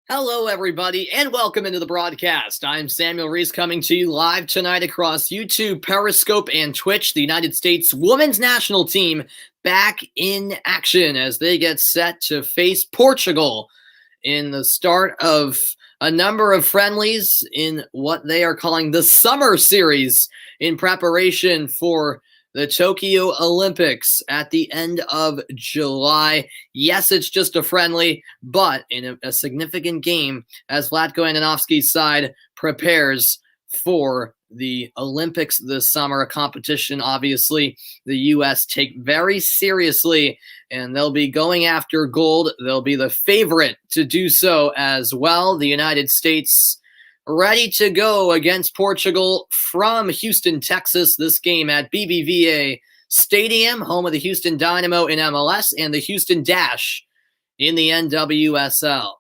Hello, everybody, and welcome into the broadcast. I'm Samuel Reese coming to you live tonight across YouTube, Periscope, and Twitch. The United States women's national team back in action as they get set to face Portugal in the start of a number of friendlies in what they are calling the Summer Series in preparation for the Tokyo Olympics at the end of July. Yes, it's just a friendly, but in a significant game as Vlatko Andonovski's side prepares for the Olympics this summer, a competition obviously the U.S. take very seriously, and they'll be going after gold. They'll be the favorite to do so as well. The United States ready to go against Portugal from Houston, Texas. This game at BBVA Stadium, home of the Houston Dynamo in MLS and the Houston Dash in the NWSL.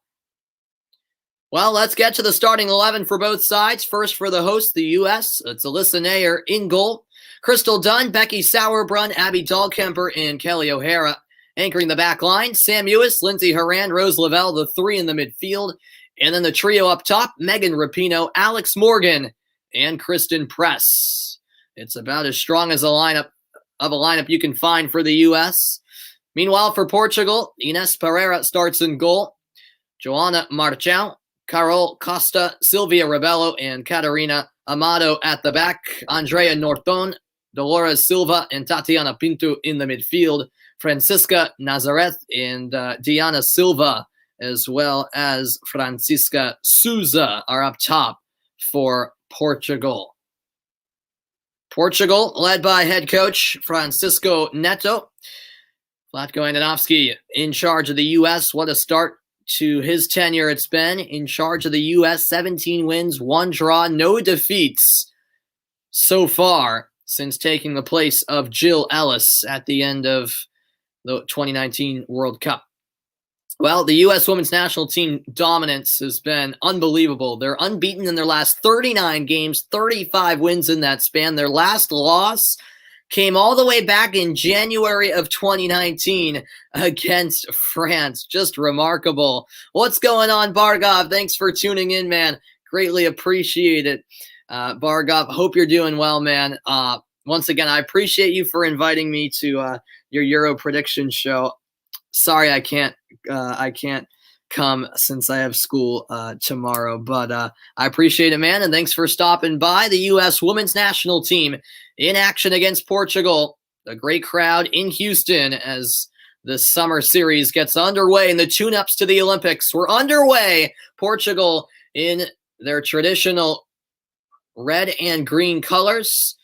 Well, let's get to the starting 11 for both sides. First for the host, the U.S., it's Alyssa Naeher in goal. Crystal Dunn, Becky Sauerbrunn, Abby Dahlkemper, and Kelly O'Hara anchoring the back line. Sam Ewis, Lindsey Horan, Rose Lavelle, the three in the midfield. And then the trio up top, Megan Rapinoe, Alex Morgan, and Kristen Press. It's about as strong as a lineup you can find for the U.S. Meanwhile, for Portugal, Ines Pereira starts in goal. Joana Marchão, Carol Costa, Silvia Rebelo, and Catarina Amado at the back. Andrea Norton, Dolores Silva, and Tatiana Pinto in the midfield. Francisca Nazareth and Diana Silva, as well as Francisca Souza, are up top for Portugal. Portugal, led by head coach Francisco Neto. Vlatko Andonovski in charge of the U.S. What a start to his tenure it's been. In charge of the U.S., 17 wins, 1 draw, no defeats so far since taking the place of Jill Ellis at the end of the 2019 World Cup. Well, the U.S. women's national team dominance has been unbelievable. They're unbeaten in their last 39 games, 35 wins in that span. Their last loss came all the way back in January of 2019 against France. Just remarkable. What's going on, Bargov? Thanks for tuning in, man. Greatly appreciate it. Bargov, hope you're doing well, man. Once again, I appreciate you for inviting me to your Euro prediction show. Sorry, I can't come since I have school tomorrow, but I appreciate it, man, and thanks for stopping by. The U.S. women's national team in action against Portugal. A great crowd in Houston as the summer series gets underway and the tune-ups to the Olympics were underway. Portugal in their traditional red and green colors,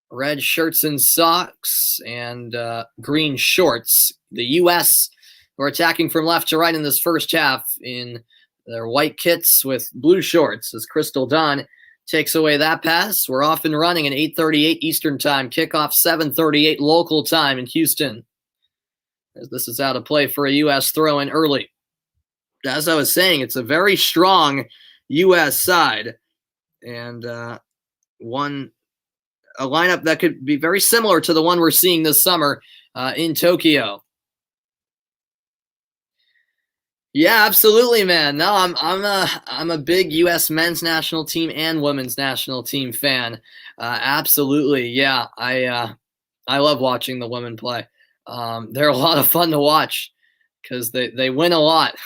red shirts and socks, and green shorts. The U.S. who are attacking from left to right in this first half in their white kits with blue shorts as Crystal Dunn takes away that pass. We're off and running at 8:38 Eastern Time. Kickoff 7:38 local time in Houston. As this is out of play for a U.S. throw-in early. As I was saying, it's a very strong U.S. side and a lineup that could be very similar to the one we're seeing this summer in Tokyo. Yeah, absolutely, man. No, I'm a big U.S. men's national team and women's national team fan. Absolutely, yeah. I love watching the women play. They're a lot of fun to watch because they win a lot.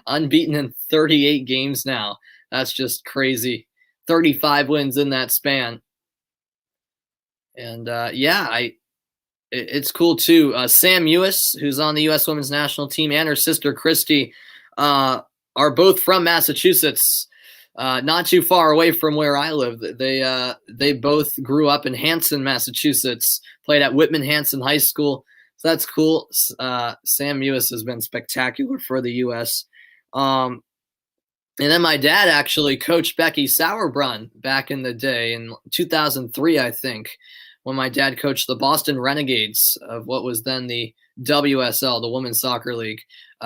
Unbeaten in 38 games now. That's just crazy. 35 wins in that span. And it's cool too. Sam Ewis, who's on the U.S. women's national team, and her sister Christy are both from Massachusetts, not too far away from where I live. They both grew up in Hanson, Massachusetts, played at Whitman-Hanson High School. So that's cool. Sam Ewis has been spectacular for the U.S. And then my dad actually coached Becky Sauerbrunn back in the day in 2003, I think, when my dad coached the Boston Renegades of what was then the WSL, the Women's Soccer League.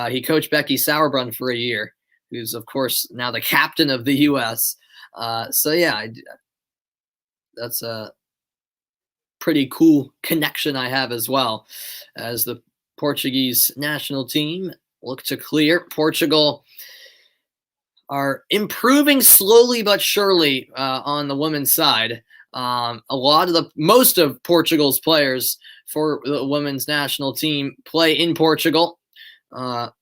He coached Becky Sauerbrunn for a year, who's, of course, now the captain of the U.S. That's a pretty cool connection I have as well, as the Portuguese national team look to clear. Portugal are improving slowly but surely on the women's side. Most of Portugal's players for the women's national team play in Portugal.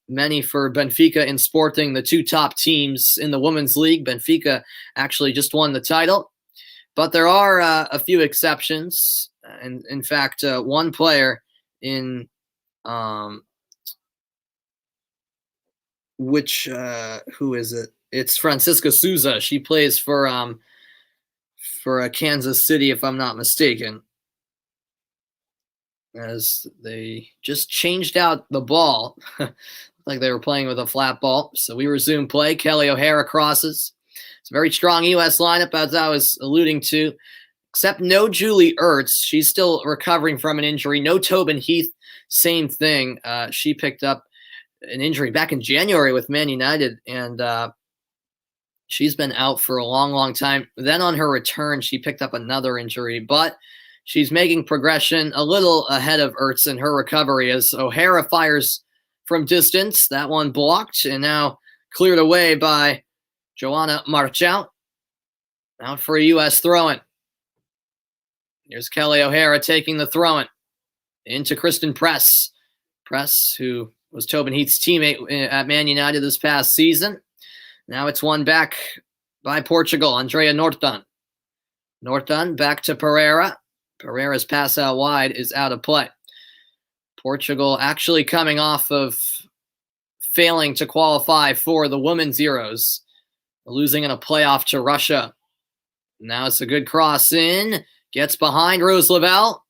Many for Benfica and Sporting, the two top teams in the women's league. Benfica actually just won the title, but there are a few exceptions. And in fact, one player in who is it? It's Francisca Souza. She plays for Kansas City, if I'm not mistaken. As they just changed out the ball, like they were playing with a flat ball. So we resume play. Kelly O'Hara crosses. It's a very strong U.S. lineup, as I was alluding to, except no Julie Ertz. She's still recovering from an injury. No Tobin Heath, same thing. She picked up an injury back in January with Man United, and she's been out for a long, long time. Then on her return, she picked up another injury, but she's making progression a little ahead of Ertz in her recovery as O'Hara fires from distance. That one blocked and now cleared away by Joanna Marchal. Out for a U.S. throw-in. Here's Kelly O'Hara taking the throw-in into Kristen Press. Press, who was Tobin Heath's teammate at Man United this past season. Now it's won back by Portugal, Andrea Norton. Norton back to Pereira. Pereira's pass out wide is out of play. Portugal actually coming off of failing to qualify for the Women's Euros, losing in a playoff to Russia. Now it's a good cross in, gets behind Rose Lavelle,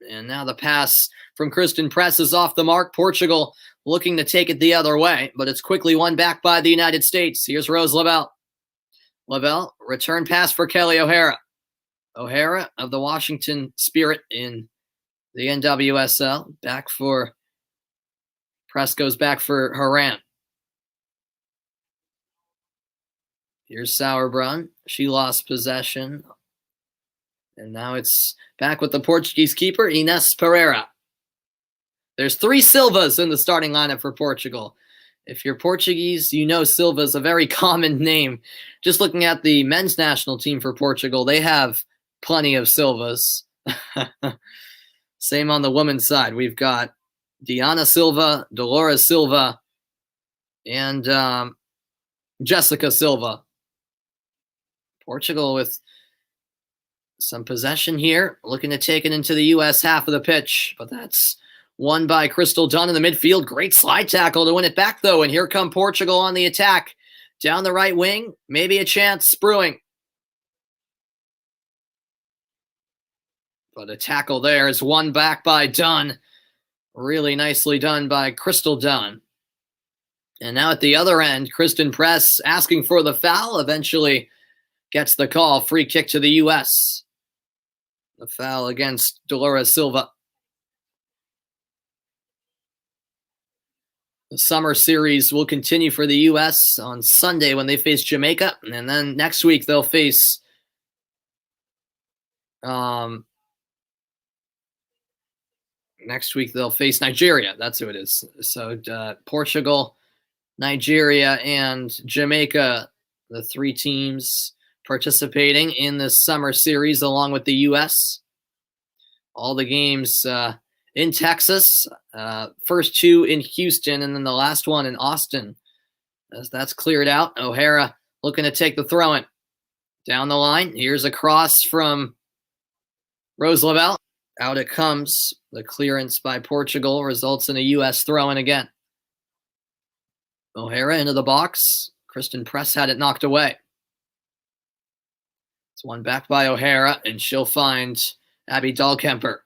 and now the pass from Kristen Press is off the mark. Portugal looking to take it the other way, but it's quickly won back by the United States. Here's Rose Lavelle. Lavelle, return pass for Kelly O'Hara. O'Hara of the Washington Spirit in the NWSL. Back for Press goes back for Haran. Here's Sauerbrunn. She lost possession. And now it's back with the Portuguese keeper, Ines Pereira. There's 3 Silvas in the starting lineup for Portugal. If you're Portuguese, you know Silva is a very common name. Just looking at the men's national team for Portugal, they have plenty of Silvas. Same on the women's side. We've got Diana Silva, Dolores Silva, and Jessica Silva. Portugal with some possession here, looking to take it into the U.S. half of the pitch, but that's won by Crystal Dunn in the midfield. Great slide tackle to win it back, though, and here come Portugal on the attack. Down the right wing, maybe a chance brewing. But a tackle there is won back by Dunn. Really nicely done by Crystal Dunn. And now at the other end, Kristen Press asking for the foul, eventually gets the call. Free kick to the U.S. The foul against Dolores Silva. The summer series will continue for the U.S. on Sunday when they face Jamaica. And then next week they'll face Nigeria. That's who it is. So Portugal, Nigeria, and Jamaica, the 3 teams participating in this summer series along with the U.S. All the games in Texas, first 2 in Houston, and then the last one in Austin. As that's cleared out, O'Hara looking to take the throw-in. Down the line, here's a cross from Rose Lavelle. Out it comes. The clearance by Portugal results in a U.S. throw-in again. O'Hara into the box. Kristen Press had it knocked away. It's one back by O'Hara, and she'll find Abby Dahlkemper.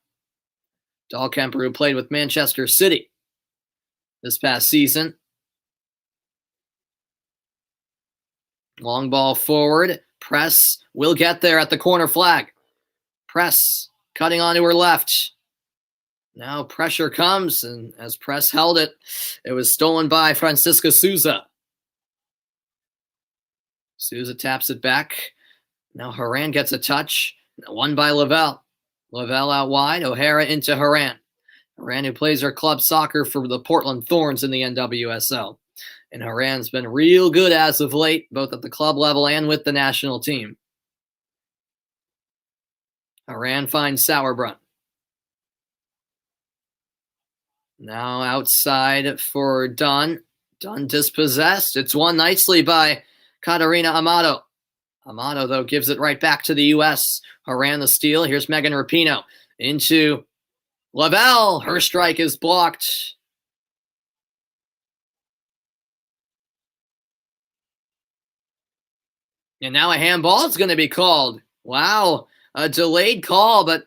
Dahlkemper, who played with Manchester City this past season. Long ball forward. Press will get there at the corner flag. Press cutting onto her left. Now pressure comes, and as Press held it, it was stolen by Francisca Souza. Souza taps it back. Now Haran gets a touch. Won by Lavelle. Lavelle out wide. O'Hara into Haran. Haran, who plays her club soccer for the Portland Thorns in the NWSL. And Haran's been real good as of late, both at the club level and with the national team. Haran finds Sauerbrunn. Now outside for Dunn. Dunn dispossessed. It's won nicely by Catarina Amato. Amato, though, gives it right back to the U.S. Haran the steal. Here's Megan Rapinoe into Lavelle. Her strike is blocked. And now a handball is going to be called. Wow, a delayed call, but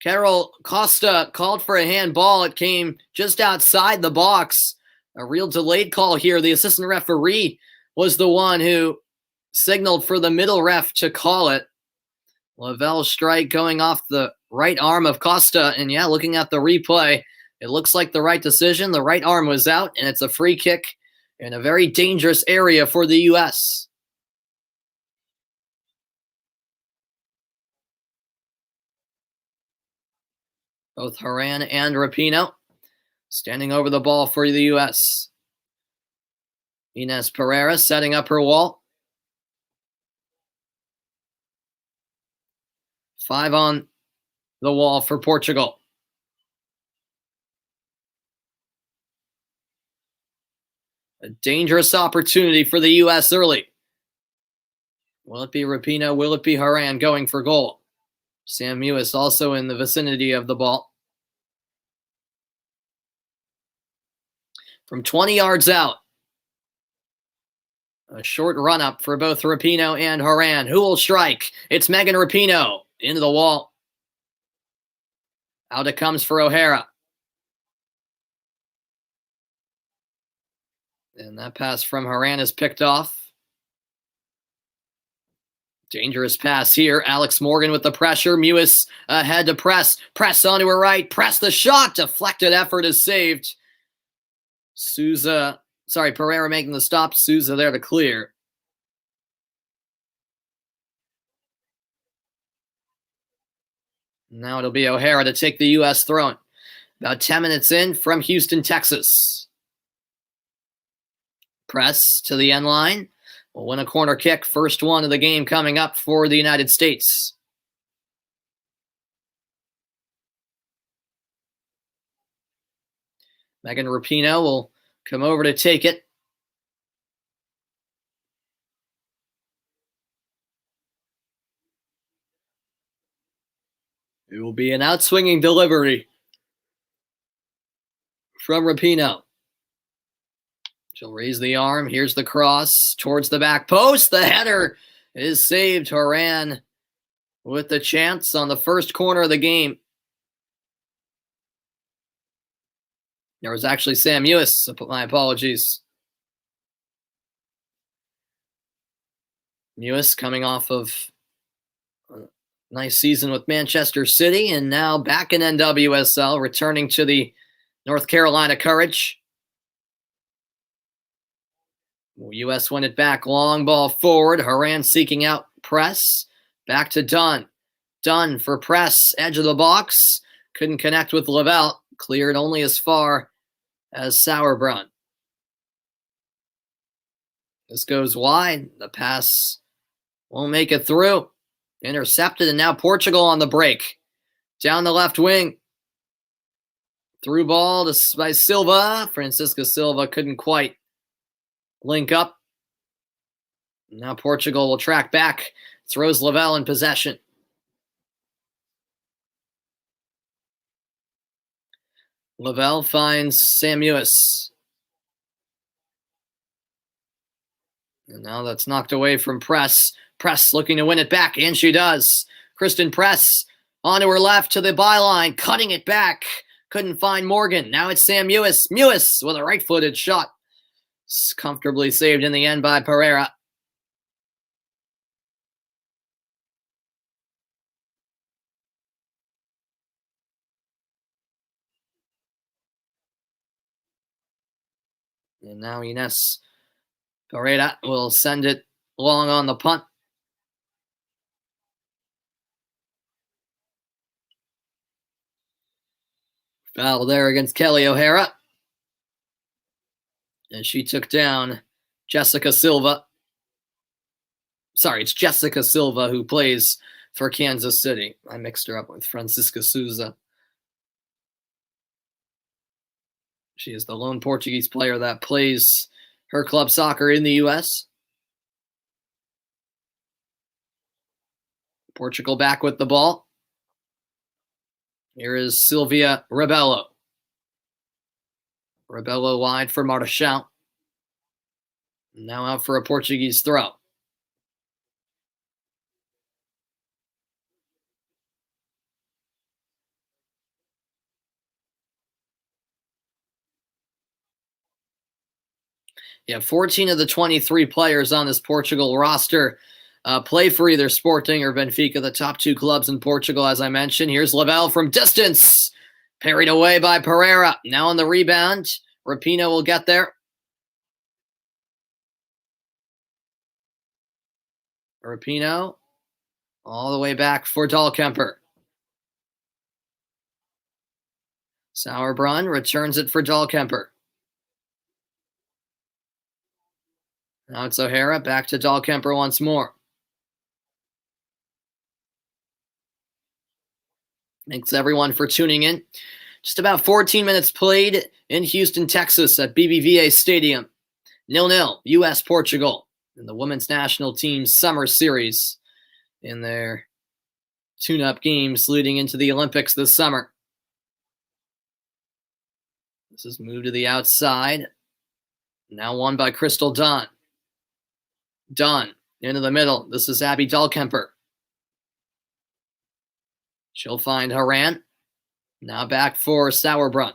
Carol Costa called for a handball. It came just outside the box. A real delayed call here. The assistant referee was the one who signaled for the middle ref to call it. Lavelle's strike going off the right arm of Costa. And yeah, looking at the replay, it looks like the right decision. The right arm was out, and it's a free kick in a very dangerous area for the U.S. Both Haran and Rapinoe standing over the ball for the U.S. Inés Pereira setting up her wall. 5 on the wall for Portugal. A dangerous opportunity for the U.S. early. Will it be Rapinoe? Will it be Haran going for goal? Sam Mewis also in the vicinity of the ball. From 20 yards out. A short run-up for both Rapinoe and Haran. Who will strike? It's Megan Rapinoe. Into the wall. Out it comes for O'Hara. And that pass from Haran is picked off. Dangerous pass here. Alex Morgan with the pressure. Mewis ahead to press. Press onto her right. Press the shot. Deflected effort is saved. Pereira making the stop. Souza there to clear. Now it'll be O'Hara to take the U.S. throw-in. About 10 minutes in from Houston, Texas. Press to the end line. Will win a corner kick. First one of the game coming up for the United States. Megan Rapinoe will come over to take it. It will be an outswinging delivery from Rapinoe. She'll raise the arm. Here's the cross towards the back post. The header is saved. Haran with the chance on the first corner of the game. There was actually Sam Mewis. My apologies. Mewis coming off of nice season with Manchester City and now back in NWSL, returning to the North Carolina Courage. U.S. won it back. Long ball forward. Haran seeking out press. Back to Dunn. Dunn for press. Edge of the box. Couldn't connect with Lavelle. Cleared only as far as Sauerbrunn. This goes wide. The pass won't make it through. Intercepted, and now Portugal on the break. Down the left wing. Through ball by Silva. Francisca Silva couldn't quite link up. Now Portugal will track back. Throws Lavelle in possession. Lavelle finds Sam Mewis. And now that's knocked away from Press. Press looking to win it back, and she does. Kristen Press onto her left to the byline, cutting it back. Couldn't find Morgan. Now it's Sam Mewis. Mewis with a right-footed shot. It's comfortably saved in the end by Pereira. And now Inés Pereira will send it long on the punt. Foul there against Kelly O'Hara. And she took down Jessica Silva. Sorry, it's Jessica Silva who plays for Kansas City. I mixed her up with Francisca Souza. She is the lone Portuguese player that plays her club soccer in the U.S. Portugal back with the ball. Here is Silvia Rebelo. Rebelo wide for Marchão. Now out for a Portuguese throw. Yeah, 14 of the 23 players on this Portugal roster play for either Sporting or Benfica, the top two clubs in Portugal, as I mentioned. Here's Lavelle from distance. Parried away by Pereira. Now on the rebound. Rapinoe will get there. Rapinoe all the way back for Dahlkemper. Sauerbrunn returns it for Dahlkemper. Now it's O'Hara, back to Dahlkemper once more. Thanks everyone for tuning in. Just about 14 minutes played in Houston, Texas at BBVA Stadium. 0-0, U.S.-Portugal in the women's national team's summer series in their tune-up games leading into the Olympics this summer. This is moved to the outside. Now won by Crystal Dunn. Dunn into the middle. This is Abby Dahlkemper. She'll find Haran. Now back for Sauerbrunn.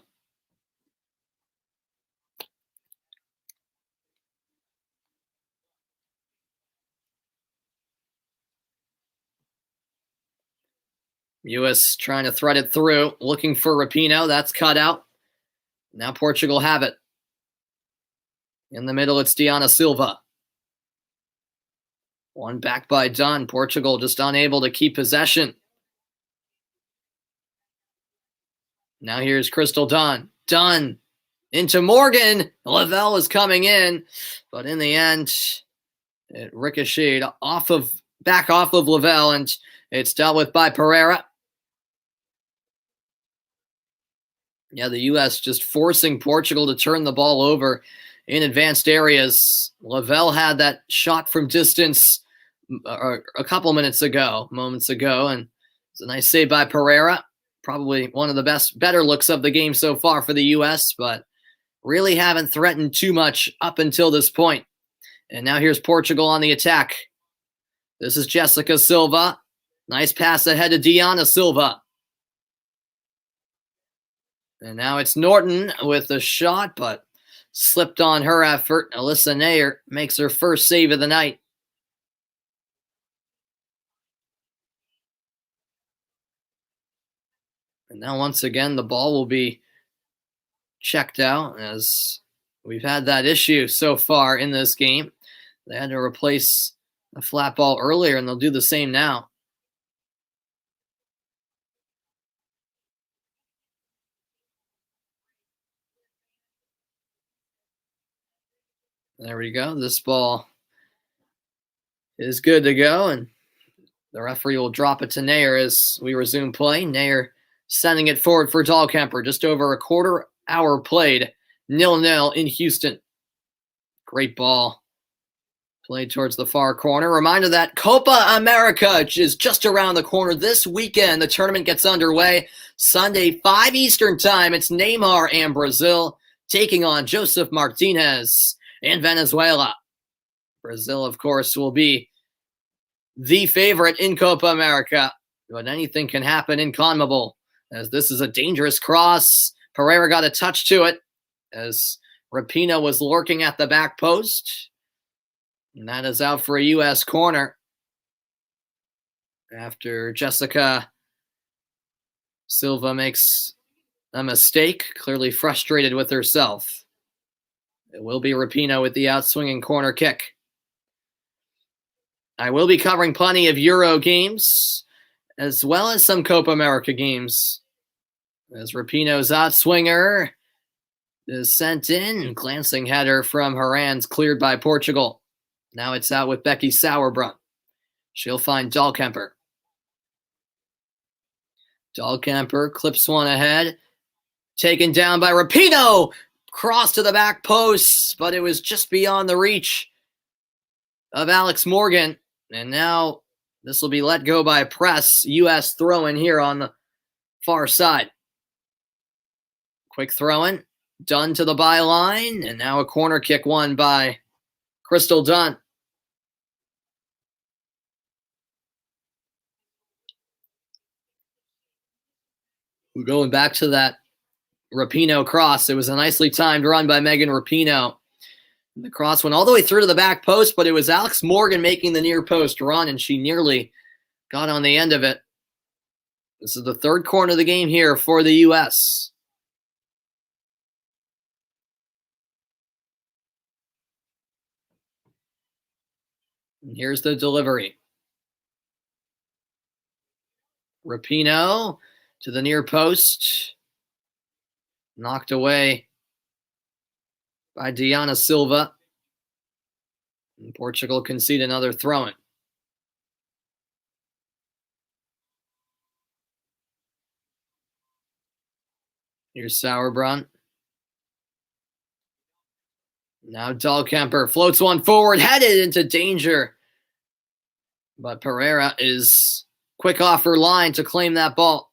U.S. trying to thread it through, looking for Rapinoe. That's cut out. Now Portugal have it. In the middle, it's Diana Silva. One back by Dunn. Portugal just unable to keep possession. Now here's Crystal Dunn. Dunn into Morgan. Lavelle is coming in, but in the end, it ricocheted back off of Lavelle, and it's dealt with by Pereira. Yeah, the U.S. just forcing Portugal to turn the ball over in advanced areas. Lavelle had that shot from distance a couple moments ago, and it's a nice save by Pereira. Probably one of the better looks of the game so far for the U.S., but really haven't threatened too much up until this point. And now here's Portugal on the attack. This is Jessica Silva. Nice pass ahead to Diana Silva. And now it's Norton with the shot, but slipped on her effort. Alyssa Nair makes her first save of the night. And now once again, the ball will be checked out, as we've had that issue so far in this game. They had to replace a flat ball earlier, and they'll do the same now. There we go. This ball is good to go, and the referee will drop it to Nair as we resume play. Nair sending it forward for Dahlkemper. Just over a quarter hour played. 0-0 in Houston. Great ball. Played towards the far corner. Reminder that Copa America is just around the corner this weekend. The tournament gets underway Sunday, 5 Eastern time. It's Neymar and Brazil taking on Joseph Martinez and Venezuela. Brazil, of course, will be the favorite in Copa America, but anything can happen in CONMEBOL, as this is a dangerous cross. Pereira got a touch to it as Rapinoe was lurking at the back post. And that is out for a U.S. corner after Jessica Silva makes a mistake, clearly frustrated with herself. It will be Rapinoe with the outswinging corner kick. I will be covering plenty of Euro games, as well as some Copa America games. As Rapinoe's outswinger is sent in. Glancing header from Haran's cleared by Portugal. Now it's out with Becky Sauerbrunn. She'll find Dahlkemper. Dahlkemper clips one ahead. Taken down by Rapinoe. Cross to the back post, but it was just beyond the reach of Alex Morgan. And now this will be let go by press. U.S. throw-in here on the far side. Quick throw-in. Dunn to the byline. And now a corner kick won by Crystal Dunn. We're going back to that Rapinoe cross. It was a nicely timed run by Megan Rapinoe. The cross went all the way through to the back post, but it was Alex Morgan making the near post run, and she nearly got on the end of it. This is the third corner of the game here for the U.S. And here's the delivery. Rapinoe to the near post. Knocked away by Diana Silva. And Portugal concede another throw-in. Here's Sauerbrunn. Now Dahlkemper floats one forward, headed into danger. But Pereira is quick off her line to claim that ball.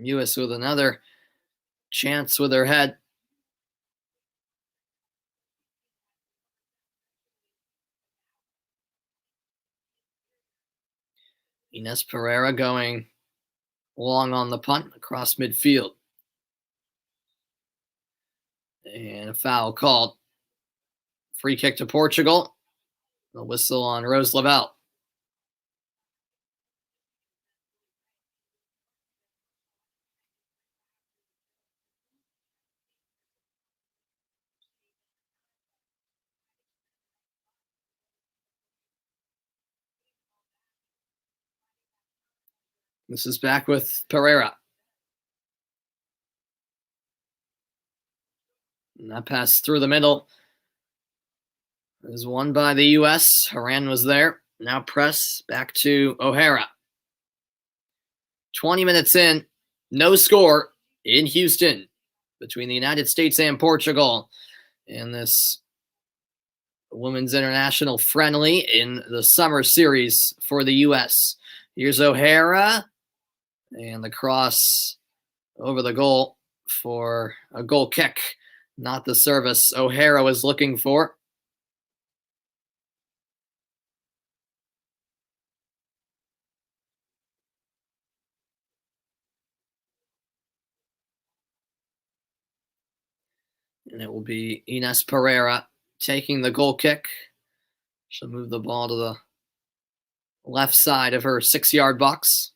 U.S. with another chance with her head. Ines Pereira going long on the punt across midfield. And a foul called. Free kick to Portugal. The whistle on Rose Lavelle. This is back with Pereira. And that pass through the middle is won by the U.S. Haran was there. Now press back to O'Hara. 20 minutes in, no score in Houston between the United States and Portugal in this Women's International Friendly in the summer series for the U.S. Here's O'Hara. And the cross over the goal for a goal kick, not the service O'Hara was looking for. And it will be Ines Pereira taking the goal kick. She'll move the ball to the left side of her 6-yard box.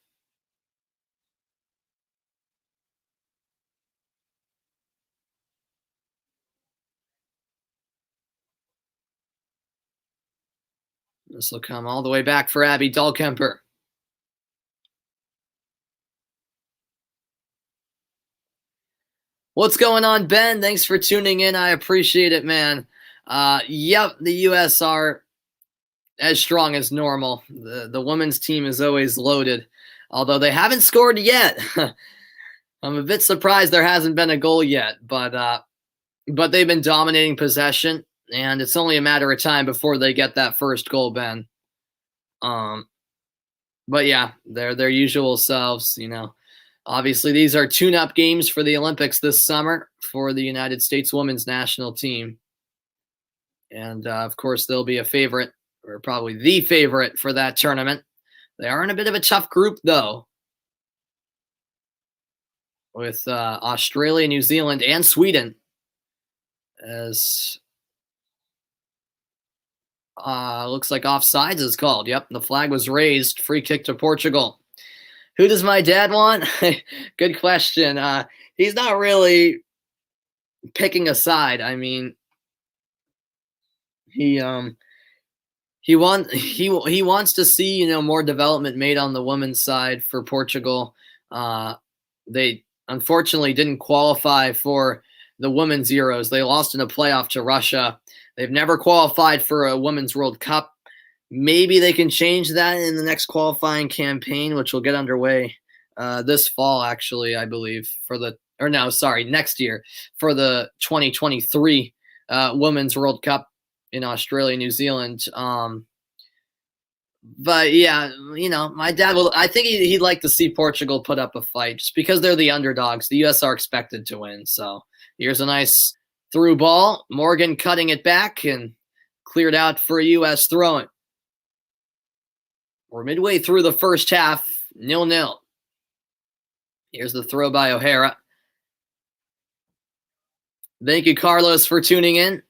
This will come all the way back for Abby Dahlkemper. What's going on, Ben? Thanks for tuning in. I appreciate it, man. Yep, the U.S. are as strong as normal. The women's team is always loaded, although they haven't scored yet. I'm a bit surprised there hasn't been a goal yet, but they've been dominating possession, and it's only a matter of time before they get that first goal, Ben. But yeah, they're their usual selves, you know. Obviously, these are tune-up games for the Olympics this summer for the United States women's national team. And, of course, they'll be a favorite, or probably the favorite for that tournament. They are in a bit of a tough group, though, with Australia, New Zealand, and Sweden. As looks like offsides is called. Yep, the flag was raised. Free kick to Portugal. Who does my dad want? Good question. He's not really picking a side. I mean, he wants to see, you know, more development made on the women's side for Portugal. They unfortunately didn't qualify for the Women's Euros. They lost in a playoff to Russia. They've never qualified for a Women's World Cup. Maybe they can change that in the next qualifying campaign, which will get underway this fall, actually, I believe, next year for the 2023 Women's World Cup in Australia, New Zealand. But yeah, my dad I think he'd like to see Portugal put up a fight just because they're the underdogs. The U.S. are expected to win. So here's a nice through ball. Morgan cutting it back and cleared out for a U.S. throw-in. We're midway through the first half, 0-0. Here's the throw by O'Hara. Thank you, Carlos, for tuning in.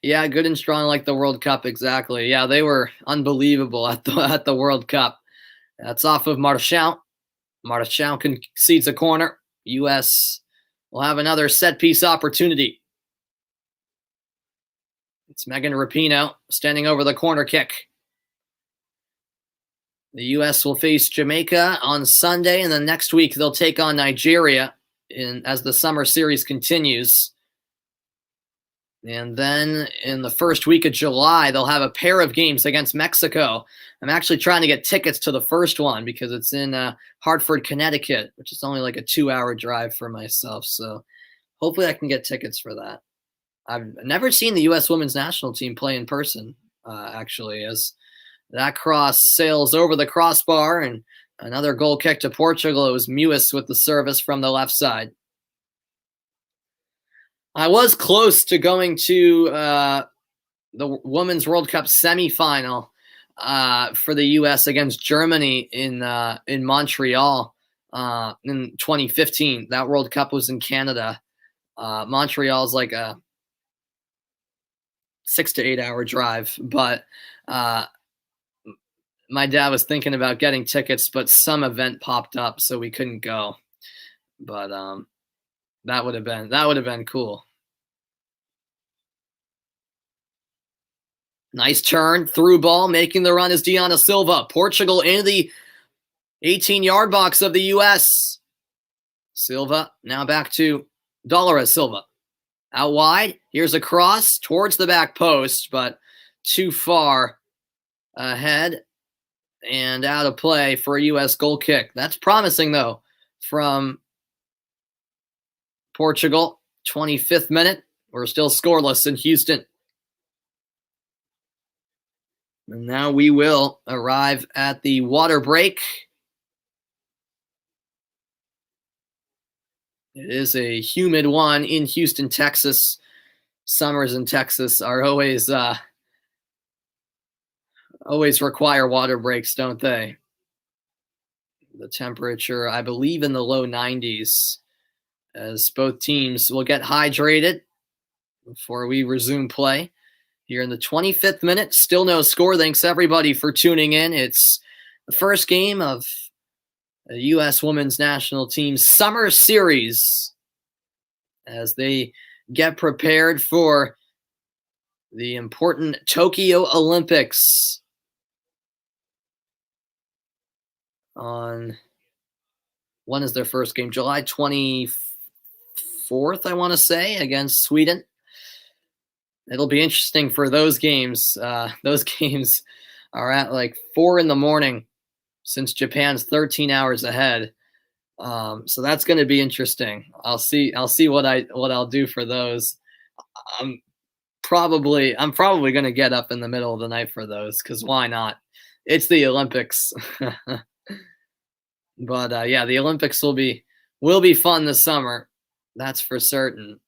Yeah, good and strong like the World Cup, exactly. Yeah, they were unbelievable at the World Cup. That's off of Marchand. Marchand concedes a corner. U.S. will have another set-piece opportunity. It's Megan Rapinoe standing over the corner kick. The U.S. will face Jamaica on Sunday, and then next week they'll take on Nigeria as the summer series continues. And then in the first week of July, they'll have a pair of games against Mexico. I'm actually trying to get tickets to the first one because it's in Hartford, Connecticut, which is only like a 2-hour drive for myself. So hopefully I can get tickets for that. I've never seen the U.S. women's national team play in person, actually, as that cross sails over the crossbar and another goal kick to Portugal. It was Mewis with the service from the left side. I was close to going to the Women's World Cup semifinal for the U.S. against Germany in Montreal in 2015. That World Cup was in Canada. Montreal is like a 6 to 8 hour drive, but my dad was thinking about getting tickets, but some event popped up, so we couldn't go. But that would have been cool. Nice turn, through ball, making the run is Diana Silva. Portugal into the 18-yard box of the U.S. Silva now back to Dolores Silva. Out wide, here's a cross towards the back post, but too far ahead and out of play for a U.S. goal kick. That's promising, though, from Portugal. 25th minute. We're still scoreless in Houston. And now we will arrive at the water break. It is a humid one in Houston, Texas. Summers in Texas are always require water breaks, don't they? The temperature, I believe, in the low 90s, as both teams will get hydrated before we resume play. Here in the 25th minute, still no score. Thanks everybody for tuning in. It's the first game of the U.S. women's national team's summer series as they get prepared for the important Tokyo Olympics on, when is their first game? July 24th, I want to say, against Sweden. It'll be interesting for those games. Those games are at like 4 a.m. since Japan's 13 hours ahead. So that's going to be interesting. I'll see what I'll do for those. I'm probably going to get up in the middle of the night for those, because why not? It's the Olympics. But yeah, the Olympics will be fun this summer. That's for certain,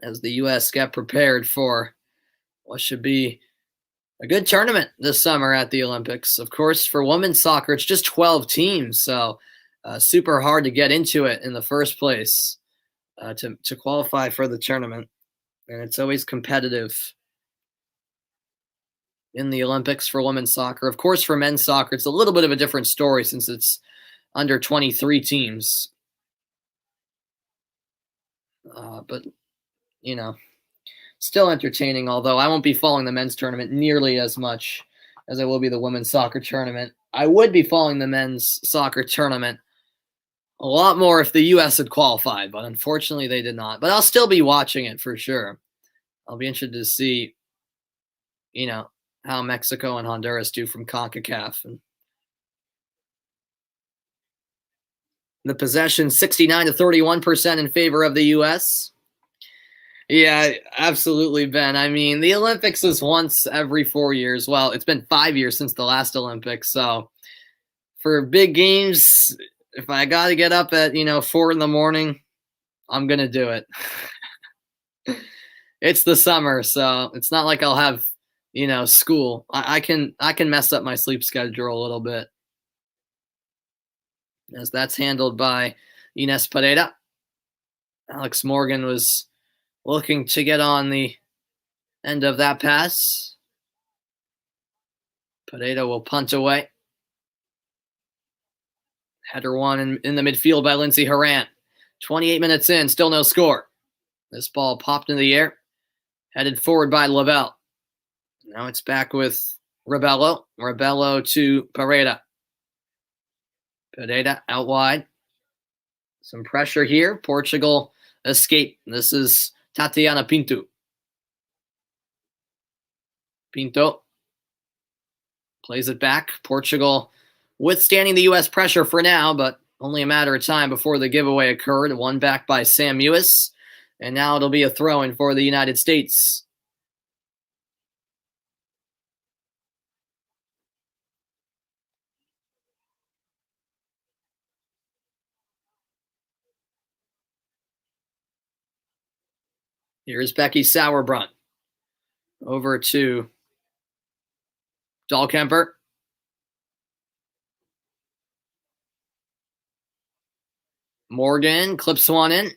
as the U.S. get prepared for what should be a good tournament this summer at the Olympics. Of course, for women's soccer, it's just 12 teams, so super hard to get into it in the first place to qualify for the tournament. And it's always competitive in the Olympics for women's soccer. Of course, for men's soccer, it's a little bit of a different story since it's under 23 teams. But still entertaining, although I won't be following the men's tournament nearly as much as I will be the women's soccer tournament. I would be following the men's soccer tournament A lot more if the U.S. had qualified, but unfortunately they did not. But I'll still be watching it for sure. I'll be interested to see, you know, how Mexico and Honduras do from CONCACAF. And the possession 69 to 31% in favor of the U.S. Yeah, absolutely, Ben. I mean, the Olympics is once every 4 years. Well, it's been 5 years since the last Olympics. So for big games, if I got to get up at, 4 in the morning, I'm going to do it. It's the summer, so it's not like I'll have, school. I can mess up my sleep schedule a little bit, as that's handled by Ines Pereira. Alex Morgan was looking to get on the end of that pass. Pereira will punt away. Header one in the midfield by Lindsey Horan. 28 minutes in, still no score. This ball popped in the air, headed forward by Lavelle. Now it's back with Rebello. Rebello to Pereira. Pereira out wide. Some pressure here. Portugal escape. This is Tatiana Pinto. Pinto plays it back. Portugal withstanding the U.S. pressure for now, but only a matter of time before the giveaway occurred. One back by Sam Mewis. And now it'll be a throw-in for the United States. Here's Becky Sauerbrunn. Over to Dahlkemper. Morgan clips one in.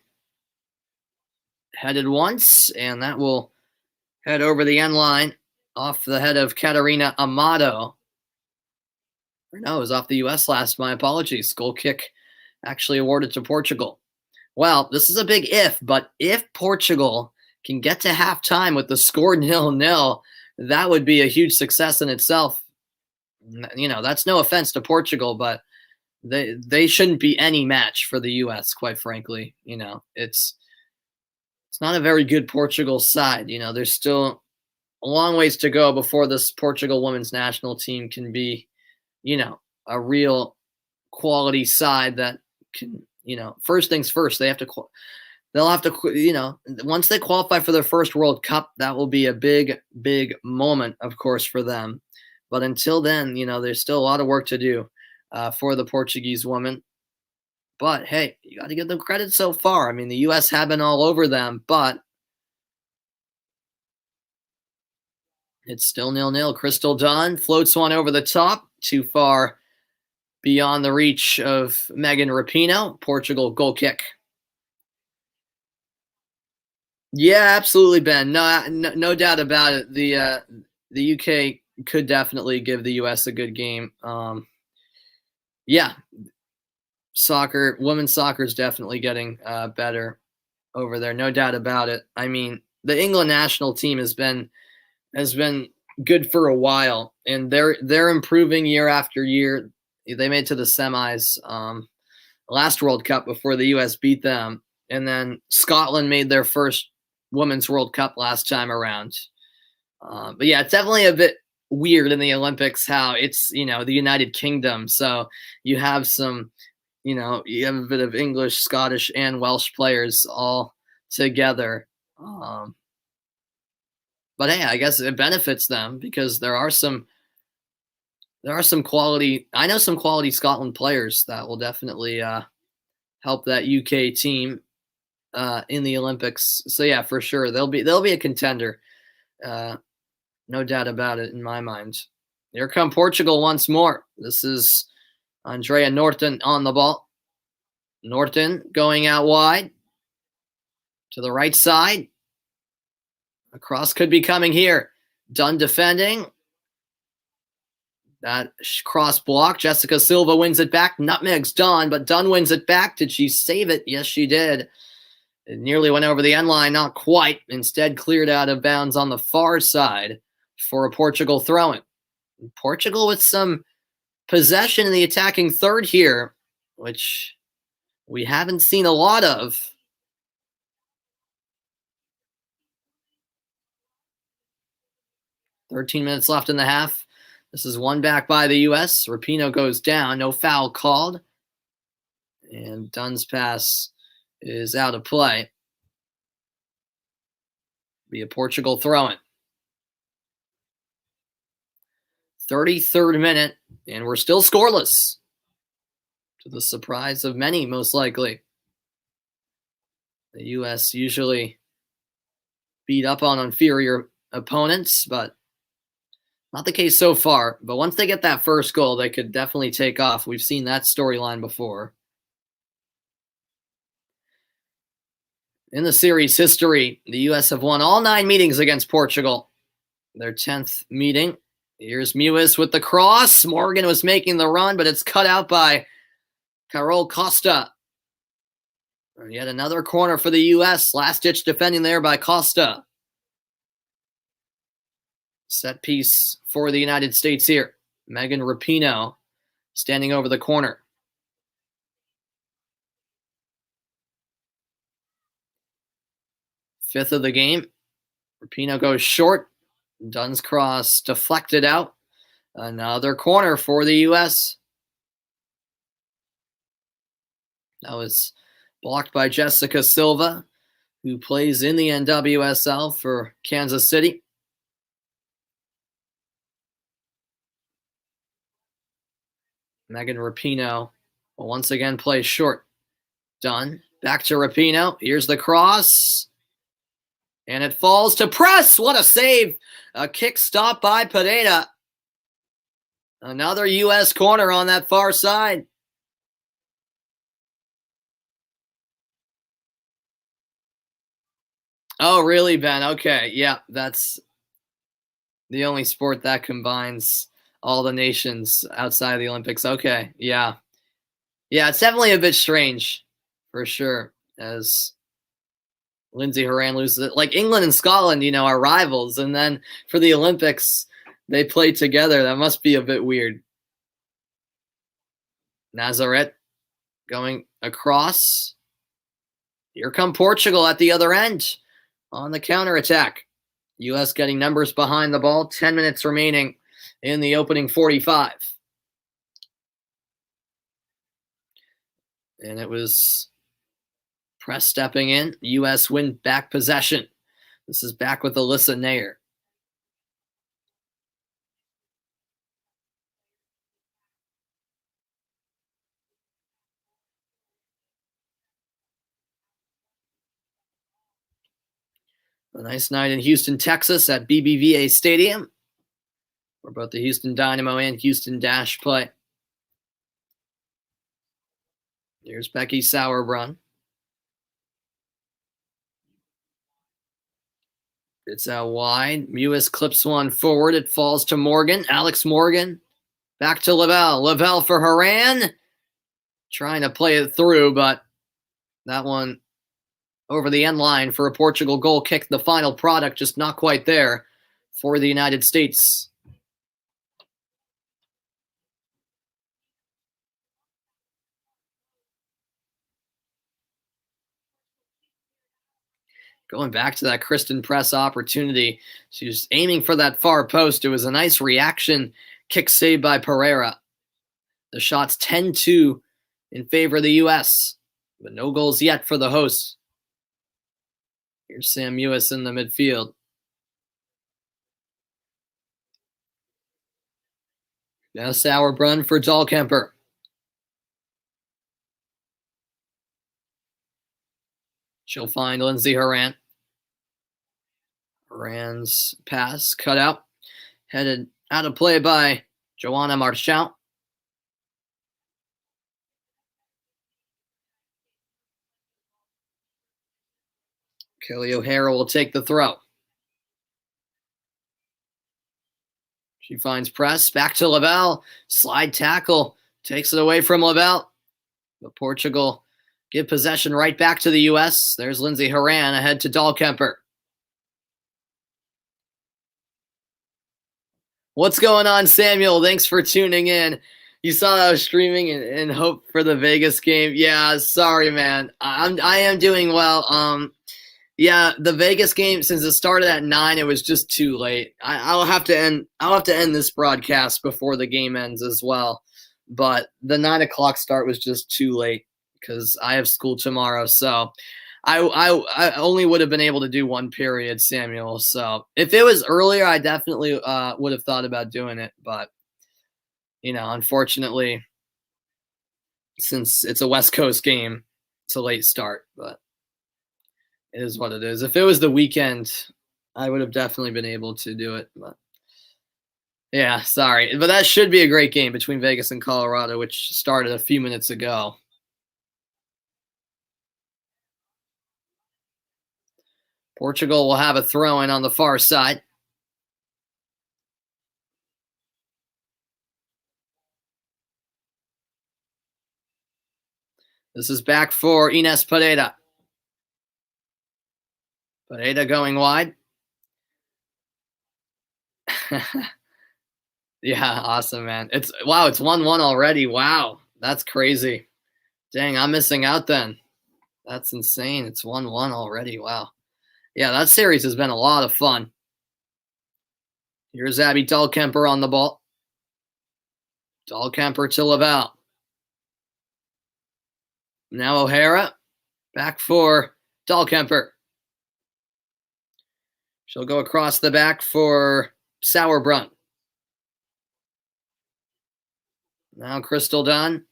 Headed once, and that will head over the end line off the head of Catarina Amato. Or no, it was off the U.S. last. My apologies. Goal kick actually awarded to Portugal. Well, this is a big if, but if Portugal can get to halftime with the score 0-0, that would be a huge success in itself. That's no offense to Portugal, but they shouldn't be any match for the U.S., quite frankly. It's not a very good Portugal side. There's still a long ways to go before this Portugal women's national team can be, a real quality side that can, first things first, they'll have to, once they qualify for their first World Cup, that will be a big, big moment, of course, for them. But until then, there's still a lot of work to do for the Portuguese women. But hey, you got to give them credit so far. I mean, the U.S. have been all over them, but it's still 0-0. Crystal Dunn floats one over the top, too far beyond the reach of Megan Rapinoe. Portugal goal kick. Yeah, absolutely, Ben. No doubt about it. The UK could definitely give the U.S. a good game. Yeah. Women's soccer is definitely getting better over there, no doubt about it. I mean, the England national team has been good for a while, and they're improving year after year. They made it to the semis last World Cup before the U.S. beat them, and then Scotland made their first Women's World Cup last time around. But yeah, it's definitely a bit weird in the Olympics how it's the United Kingdom, so you have some. You have a bit of English, Scottish, and Welsh players all together. But hey, I guess it benefits them because there are some quality. I know some quality Scotland players that will definitely help that UK team in the Olympics. So yeah, for sure they'll be a contender. No doubt about it in my mind. Here come Portugal once more. This is Andrea Norton on the ball. Norton going out wide to the right side. A cross could be coming here. Dunn defending. That cross block. Jessica Silva wins it back. Nutmegs Dunn, but Dunn wins it back. Did she save it? Yes, she did. It nearly went over the end line. Not quite. Instead, cleared out of bounds on the far side for a Portugal throw-in. Portugal with some possession in the attacking third here, which we haven't seen a lot of. "13 minutes left in the half. This is one back by the U.S. Rapinoe goes down. No foul called. And Dunn's pass is out of play. Be a Portugal throw-in. 33rd minute, and we're still scoreless. To the surprise of many, most likely. The U.S. usually beat up on inferior opponents, but not the case so far. But once they get that first goal, they could definitely take off. We've seen that storyline before. In the series history, the U.S. have won all 9 meetings against Portugal. Their 10th meeting. Here's Mewis with the cross. Morgan was making the run, but it's cut out by Carol Costa. Yet another corner for the U.S. Last-ditch defending there by Costa. Set piece for the United States here. Megan Rapinoe standing over the corner. Fifth of the game. Rapinoe goes short. Dunn's cross deflected out. Another corner for the U.S. That was blocked by Jessica Silva, who plays in the NWSL for Kansas City. Megan Rapinoe will once again play short. Dunn, back to Rapinoe. Here's the cross. And it falls to Press. What a save. A kick stop by Pineda. Another U.S. corner on that far side. Oh, really, Ben? Okay, yeah, that's the only sport that combines all the nations outside of the Olympics. Okay, yeah. Yeah, it's definitely a bit strange, for sure, as Lindsey Horan loses it. Like England and Scotland, are rivals, and then for the Olympics, they play together. That must be a bit weird. Nazareth going across. Here come Portugal at the other end on the counterattack. U.S. getting numbers behind the ball. 10 minutes remaining in the opening 45. And it was Press stepping in. U.S. win back possession. This is back with Alyssa Nair. A nice night in Houston, Texas at BBVA Stadium, where both the Houston Dynamo and Houston Dash play. Here's Becky Sauerbrunn. It's out wide. Mewis clips one forward. It falls to Morgan. Alex Morgan. Back to Lavelle. Lavelle for Horan. Trying to play it through, but that one over the end line for a Portugal goal kick. The final product just not quite there for the United States. Going back to that Kristen Press opportunity, she was aiming for that far post. It was a nice reaction kick saved by Pereira. The shot's 10-2 in favor of the U.S., but no goals yet for the hosts. Here's Sam Mewis in the midfield. Now Sauerbrunn for Dahlkemper. She'll find Lindsey Horan. Horan's pass cut out. Headed out of play by Joanna Marchant. Kelly O'Hara will take the throw. She finds Press. Back to Lavelle. Slide tackle. Takes it away from Lavelle. But Portugal give possession right back to the U.S. There's Lindsey Horan ahead to Dahlkemper. What's going on, Samuel? Thanks for tuning in You saw that I was streaming and hope for the Vegas game. Yeah, sorry, man. I am doing well. Yeah, the Vegas game, since it started at 9, it was just too late. I'll have to end. I'll have to end this broadcast before the game ends as well. But the 9 o'clock start was just too late because I have school tomorrow. So I only would have been able to do one period, Samuel. So if it was earlier, I definitely would have thought about doing it. But unfortunately, since it's a West Coast game, it's a late start. But it is what it is. If it was the weekend, I would have definitely been able to do it. But yeah, sorry. But that should be a great game between Vegas and Colorado, which started a few minutes ago. Portugal will have a throw-in on the far side. This is back for Ines Pereira. Pereira going wide. Yeah, awesome, man. It's 1-1 already. Wow, that's crazy. Dang, I'm missing out then. That's insane. It's 1-1 already. Wow. Yeah, that series has been a lot of fun. Here's Abby Dahlkemper on the ball. Dahlkemper to Laval. Now O'Hara. Back for Dahlkemper. She'll go across the back for Sauerbrunn. Now Crystal Dunn.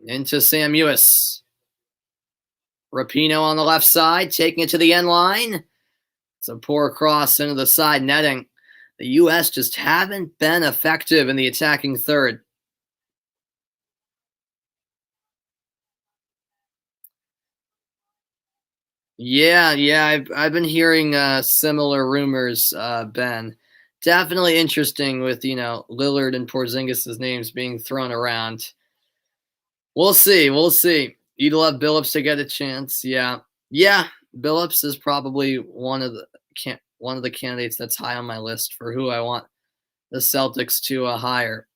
Into Sam Ewis. Rapinoe on the left side, taking it to the end line. It's a poor cross into the side netting. The U.S. just haven't been effective in the attacking third. Yeah, I've been hearing similar rumors, Ben. Definitely interesting with, Lillard and Porzingis' names being thrown around. We'll see. You'd love Billups to get a chance. Yeah. Billups is probably one of the candidates that's high on my list for who I want the Celtics to hire.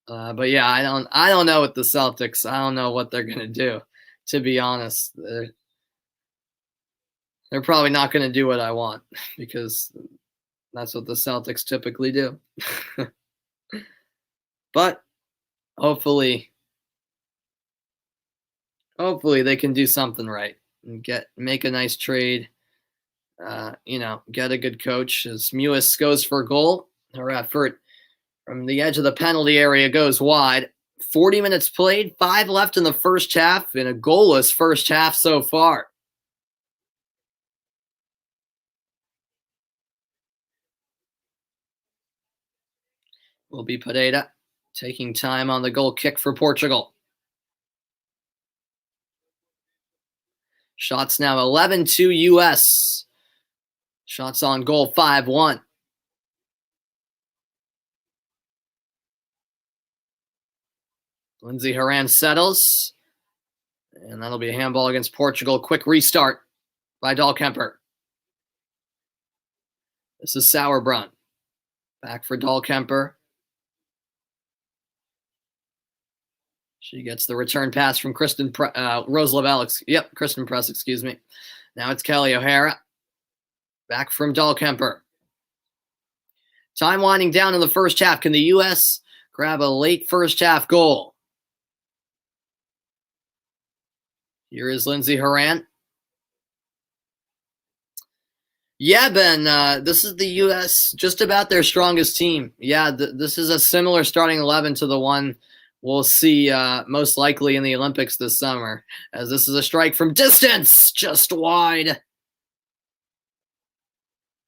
But yeah, I don't know with the Celtics. I don't know what they're gonna do. To be honest, they're probably not gonna do what I want because that's what the Celtics typically do. But hopefully they can do something right and make a nice trade. Get a good coach. As Mewis goes for a goal, her effort from the edge of the penalty area goes wide. 40 minutes played, 5 left in the first half, and a goalless first half so far. Will be Pereira taking time on the goal kick for Portugal. Shots now 11-2 U.S. Shots on goal 5-1. Lindsey Horan settles. And that'll be a handball against Portugal. Quick restart by Dahlkemper. This is Sauerbrunn. Back for Dahlkemper. She gets the return pass from Rose Lavelle. Kristen Press, excuse me. Now it's Kelly O'Hara. Back from Dahlkemper. Time winding down in the first half. Can the U.S. grab a late first half goal? Here is Lindsey Horan. Yeah, Ben, this is the U.S. just about their strongest team. Yeah, this is a similar starting 11 to the one we'll see most likely in the Olympics this summer, as this is a strike from distance, just wide.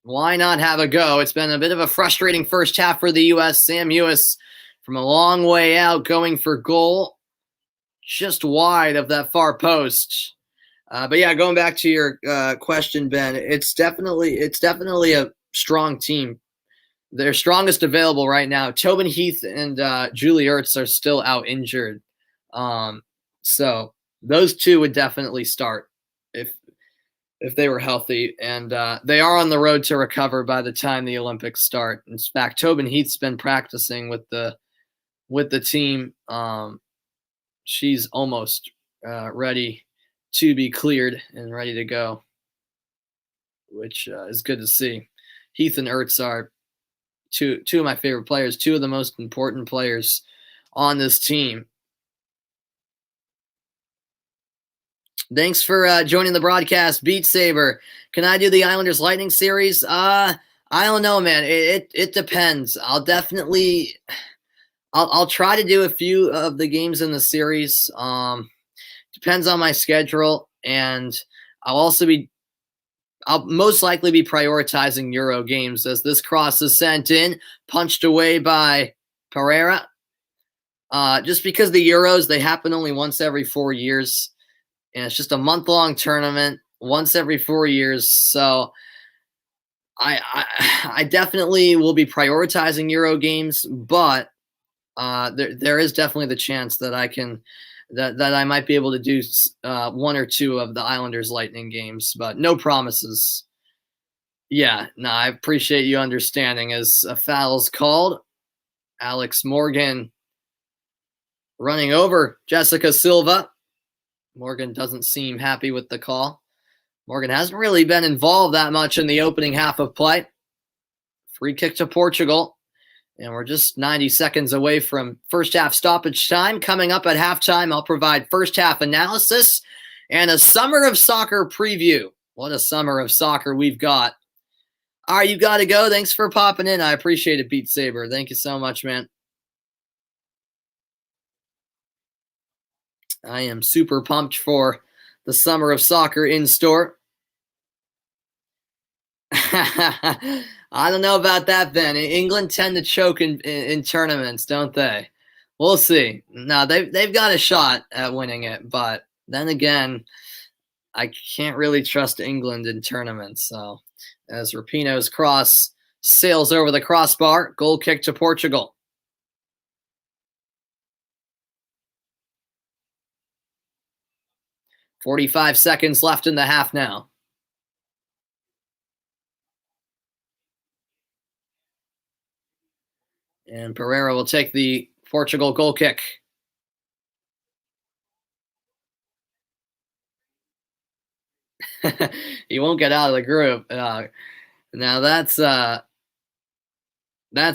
Why not have a go? It's been a bit of a frustrating first half for the U.S. Sam Ewis from a long way out going for goal, just wide of that far post. But yeah, going back to your question, Ben, it's definitely a strong team. Their strongest available right now. Tobin Heath and Julie Ertz are still out injured. So those two would definitely start. if they were healthy. And they are on the road to recover by the time the Olympics start. In fact, Tobin Heath's been practicing with the team. She's almost ready to be cleared and ready to go, which is good to see. Heath and Ertz are two of my favorite players, two of the most important players on this team. Thanks for joining the broadcast, Beat Saber. Can I do the Islanders Lightning series? I don't know, man. It depends. I'll try to do a few of the games in the series. Depends on my schedule, and I'll most likely be prioritizing Euro games as this cross is sent in, punched away by Pereira. Just because the Euros, they happen only once every 4 years, and it's just a month-long tournament, once every 4 years. So I definitely will be prioritizing Euro games, but there is definitely the chance that I might be able to do one or two of the Islanders Lightning games, but no promises. Yeah, no, I appreciate you understanding. As a foul's called, Alex Morgan running over Jessica Silva. Morgan doesn't seem happy with the call. Morgan hasn't really been involved that much in the opening half of play. Free kick to Portugal. And we're just 90 seconds away from first half stoppage time. Coming up at halftime, I'll provide first half analysis and a summer of soccer preview. What a summer of soccer we've got. All right, you got to go. Thanks for popping in. I appreciate it, Beat Saber. Thank you so much, man. I am super pumped for the summer of soccer in store. I don't know about that, Ben. England tend to choke in tournaments, don't they? We'll see. No, they've got a shot at winning it, but then again, I can't really trust England in tournaments. So as Rapinoe's cross sails over the crossbar, goal kick to Portugal. .45 seconds left in the half now. And Pereira will take the Portugal goal kick. He won't get out of the group. Now that's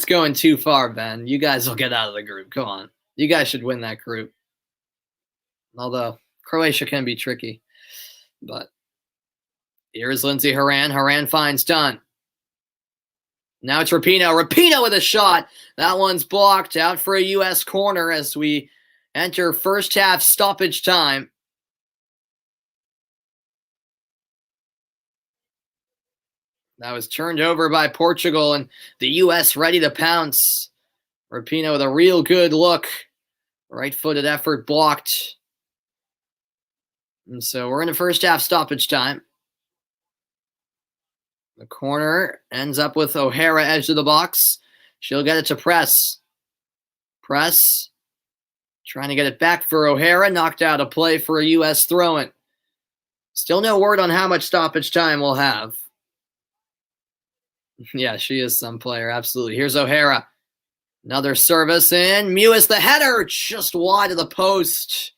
going too far, Ben. You guys will get out of the group. Come on. You guys should win that group. Although Croatia can be tricky. But here's Lindsey Horan. Horan finds Dunn. Now it's Rapinoe. Rapinoe with a shot. That one's blocked out for a U.S. corner as we enter first half stoppage time. That was turned over by Portugal, and the U.S. ready to pounce. Rapinoe with a real good look. Right-footed effort blocked. And so we're in the first half stoppage time. The corner ends up with O'Hara edge of the box. She'll get it to Press. Press trying to get it back for O'Hara. Knocked out a play for a U.S. throw-in. Still no word on how much stoppage time we'll have. Yeah, she is some player, absolutely. Here's O'Hara. Another service in. Mewis the header, just wide of the post.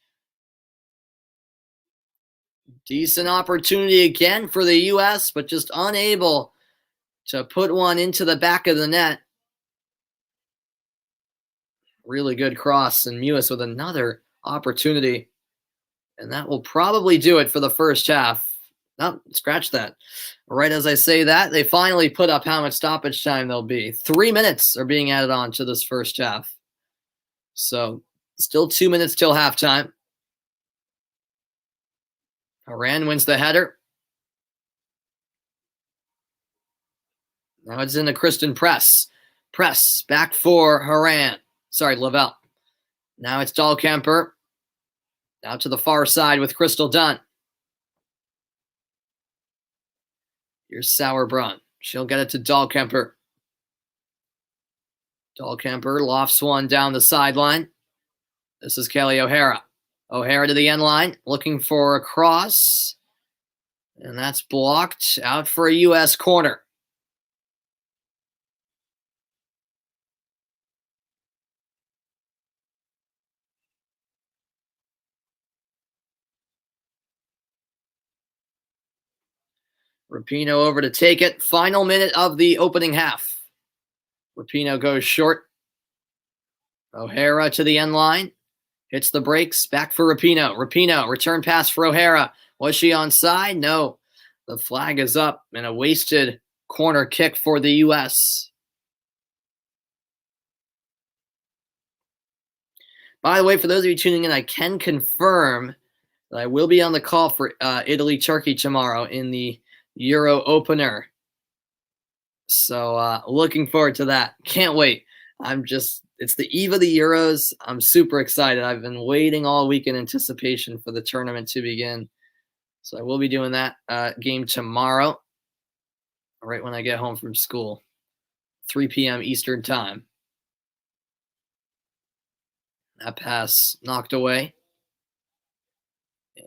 Decent opportunity again for the U.S., but just unable to put one into the back of the net. Really good cross, and Mewis with another opportunity. And that will probably do it for the first half. No, scratch that. Right as I say that, they finally put up how much stoppage time there'll be. 3 minutes are being added on to this first half. So still 2 minutes till halftime. Horan wins the header. Now it's into Kristen Press. Press back for Horan. Sorry, Lavelle. Now it's Dahlkemper. Out to the far side with Crystal Dunn. Here's Sauerbrunn. She'll get it to Dahlkemper. Dahlkemper lofts one down the sideline. This is Kelly O'Hara. O'Hara to the end line, looking for a cross. And that's blocked out for a U.S. corner. Rapinoe over to take it. Final minute of the opening half. Rapinoe goes short. O'Hara to the end line. Hits the brakes. Back for Rapinoe. Rapinoe, return pass for O'Hara. Was she onside? No. The flag is up and a wasted corner kick for the U.S. By the way, for those of you tuning in, I can confirm that I will be on the call for Italy-Turkey tomorrow in the Euro opener. So looking forward to that. Can't wait. It's the eve of the Euros. I'm super excited. I've been waiting all week in anticipation for the tournament to begin. So I will be doing that game tomorrow, right when I get home from school, 3 p.m. Eastern time. That pass knocked away.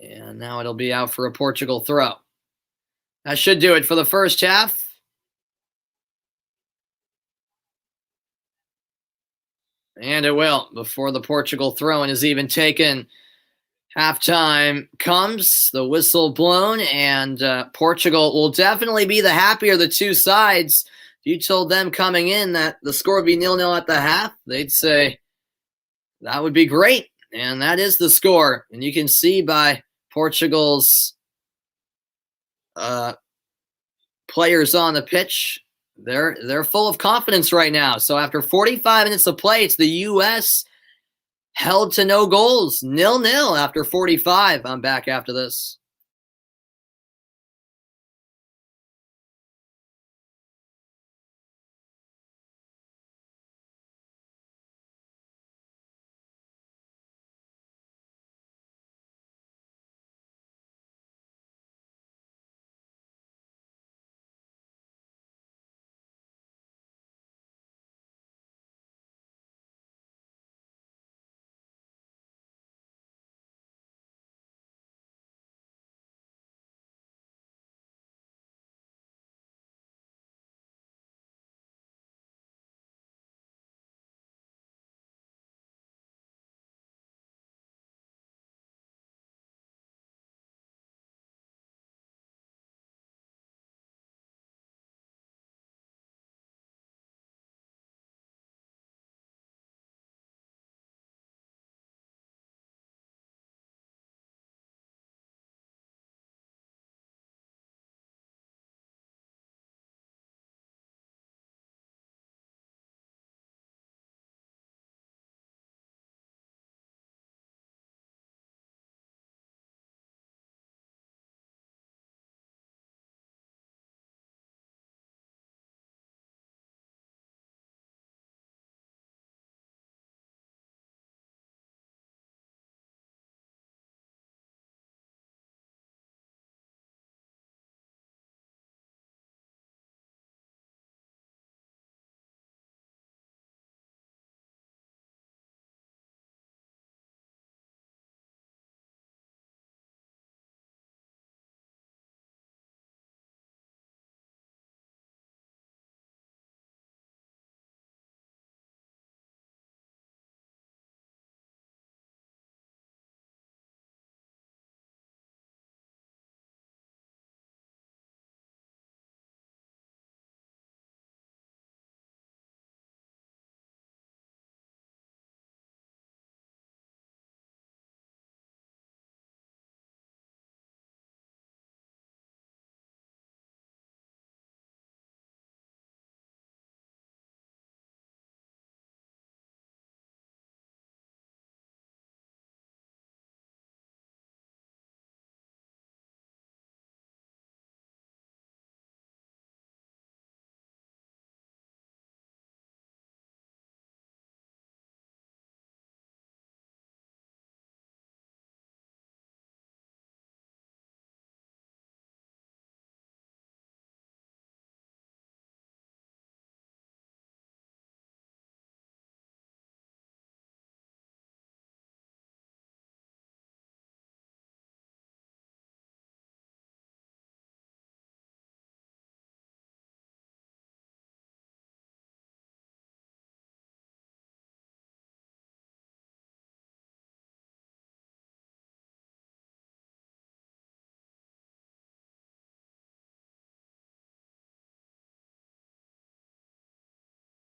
And now it'll be out for a Portugal throw. That should do it for the first half. And it will before the Portugal throw-in is even taken. Halftime comes, the whistle blown, and Portugal will definitely be the happier of the two sides. If you told them coming in that the score would be 0-0 at the half, they'd say that would be great. And that is the score. And you can see by Portugal's players on the pitch, they're full of confidence right now. So after 45 minutes of play, it's the U.S. held to no goals, 0-0 after 45. I'm back after this.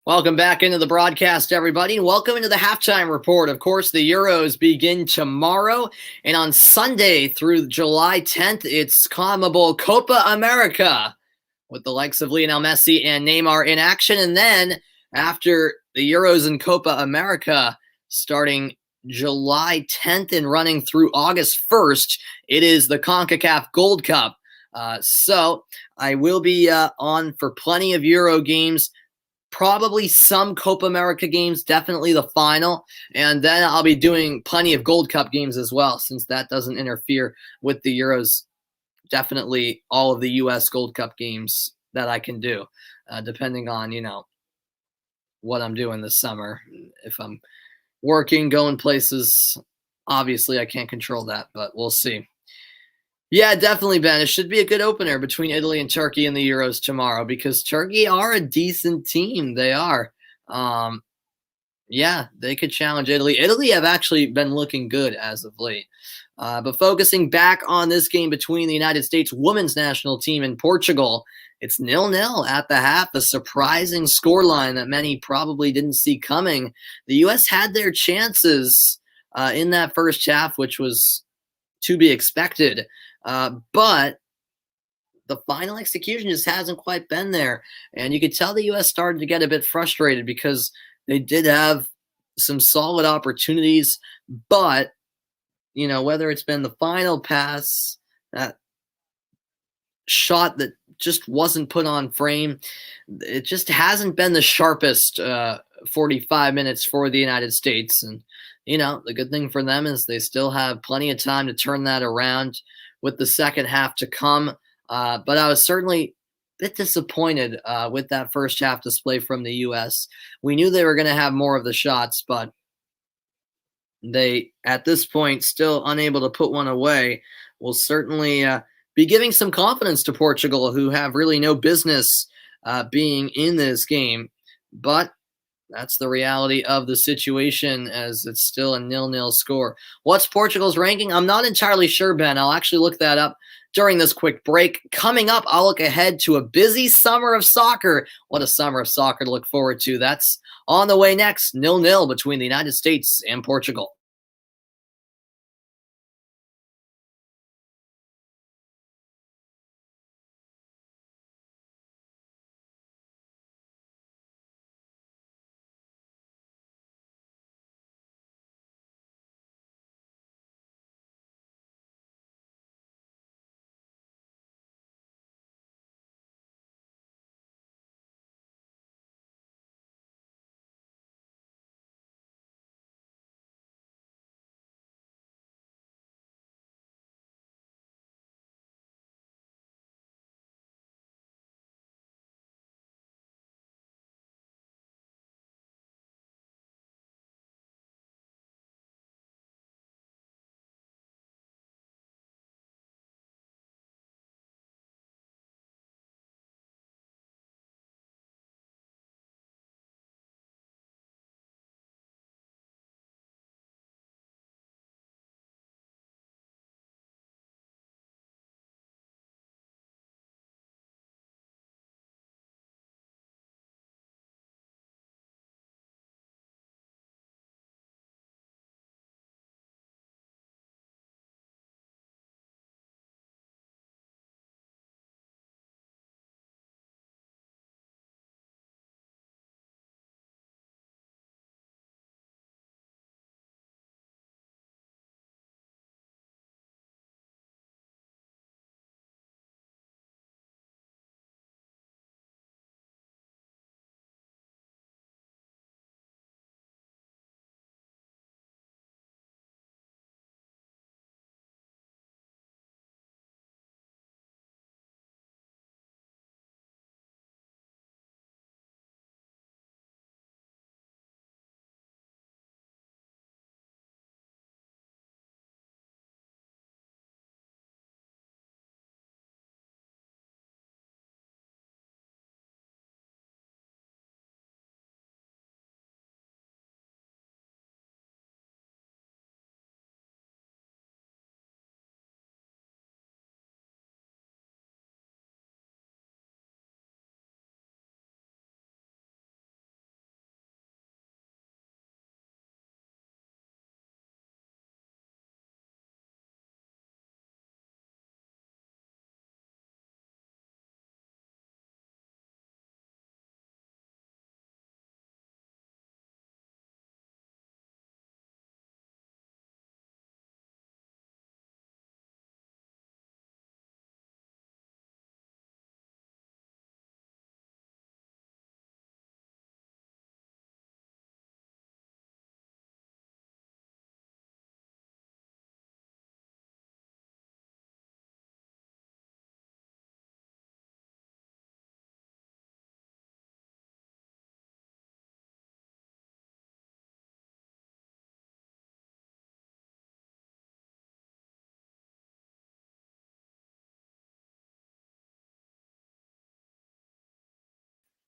Welcome back into the broadcast, everybody. Welcome into the halftime report. Of course, the Euros begin tomorrow, and on Sunday through July 10th, it's CONMEBOL Copa America with the likes of Lionel Messi and Neymar in action. And then after the Euros and Copa America, starting July 10th and running through August 1st, it is the CONCACAF Gold Cup. So I will be on for plenty of Euro games. Probably some Copa America games, definitely the final. And then I'll be doing plenty of Gold Cup games as well, since that doesn't interfere with the Euros. Definitely all of the U.S. Gold Cup games that I can do, depending on, what I'm doing this summer. If I'm working, going places, obviously I can't control that, but we'll see. Yeah, definitely, Ben. It should be a good opener between Italy and Turkey in the Euros tomorrow because Turkey are a decent team. They are. Um, yeah, they could challenge Italy. Italy have actually been looking good as of late. But focusing back on this game between the United States women's national team and Portugal, it's 0-0 at the half, a surprising scoreline that many probably didn't see coming. The U.S. had their chances in that first half, which was to be expected. But the final execution just hasn't quite been there. And you could tell the U.S. started to get a bit frustrated because they did have some solid opportunities. But, whether it's been the final pass, that shot that just wasn't put on frame, it just hasn't been the sharpest 45 minutes for the United States. And, the good thing for them is they still have plenty of time to turn that around with the second half to come. But I was certainly a bit disappointed with that first half display from the U.S. We knew they were going to have more of the shots, but they, at this point, still unable to put one away, will certainly be giving some confidence to Portugal, who have really no business being in this game. But that's the reality of the situation, as it's still a 0-0 score. What's Portugal's ranking? I'm not entirely sure, Ben. I'll actually look that up during this quick break. Coming up, I'll look ahead to a busy summer of soccer. What a summer of soccer to look forward to. That's on the way next. 0-0 between the United States and Portugal.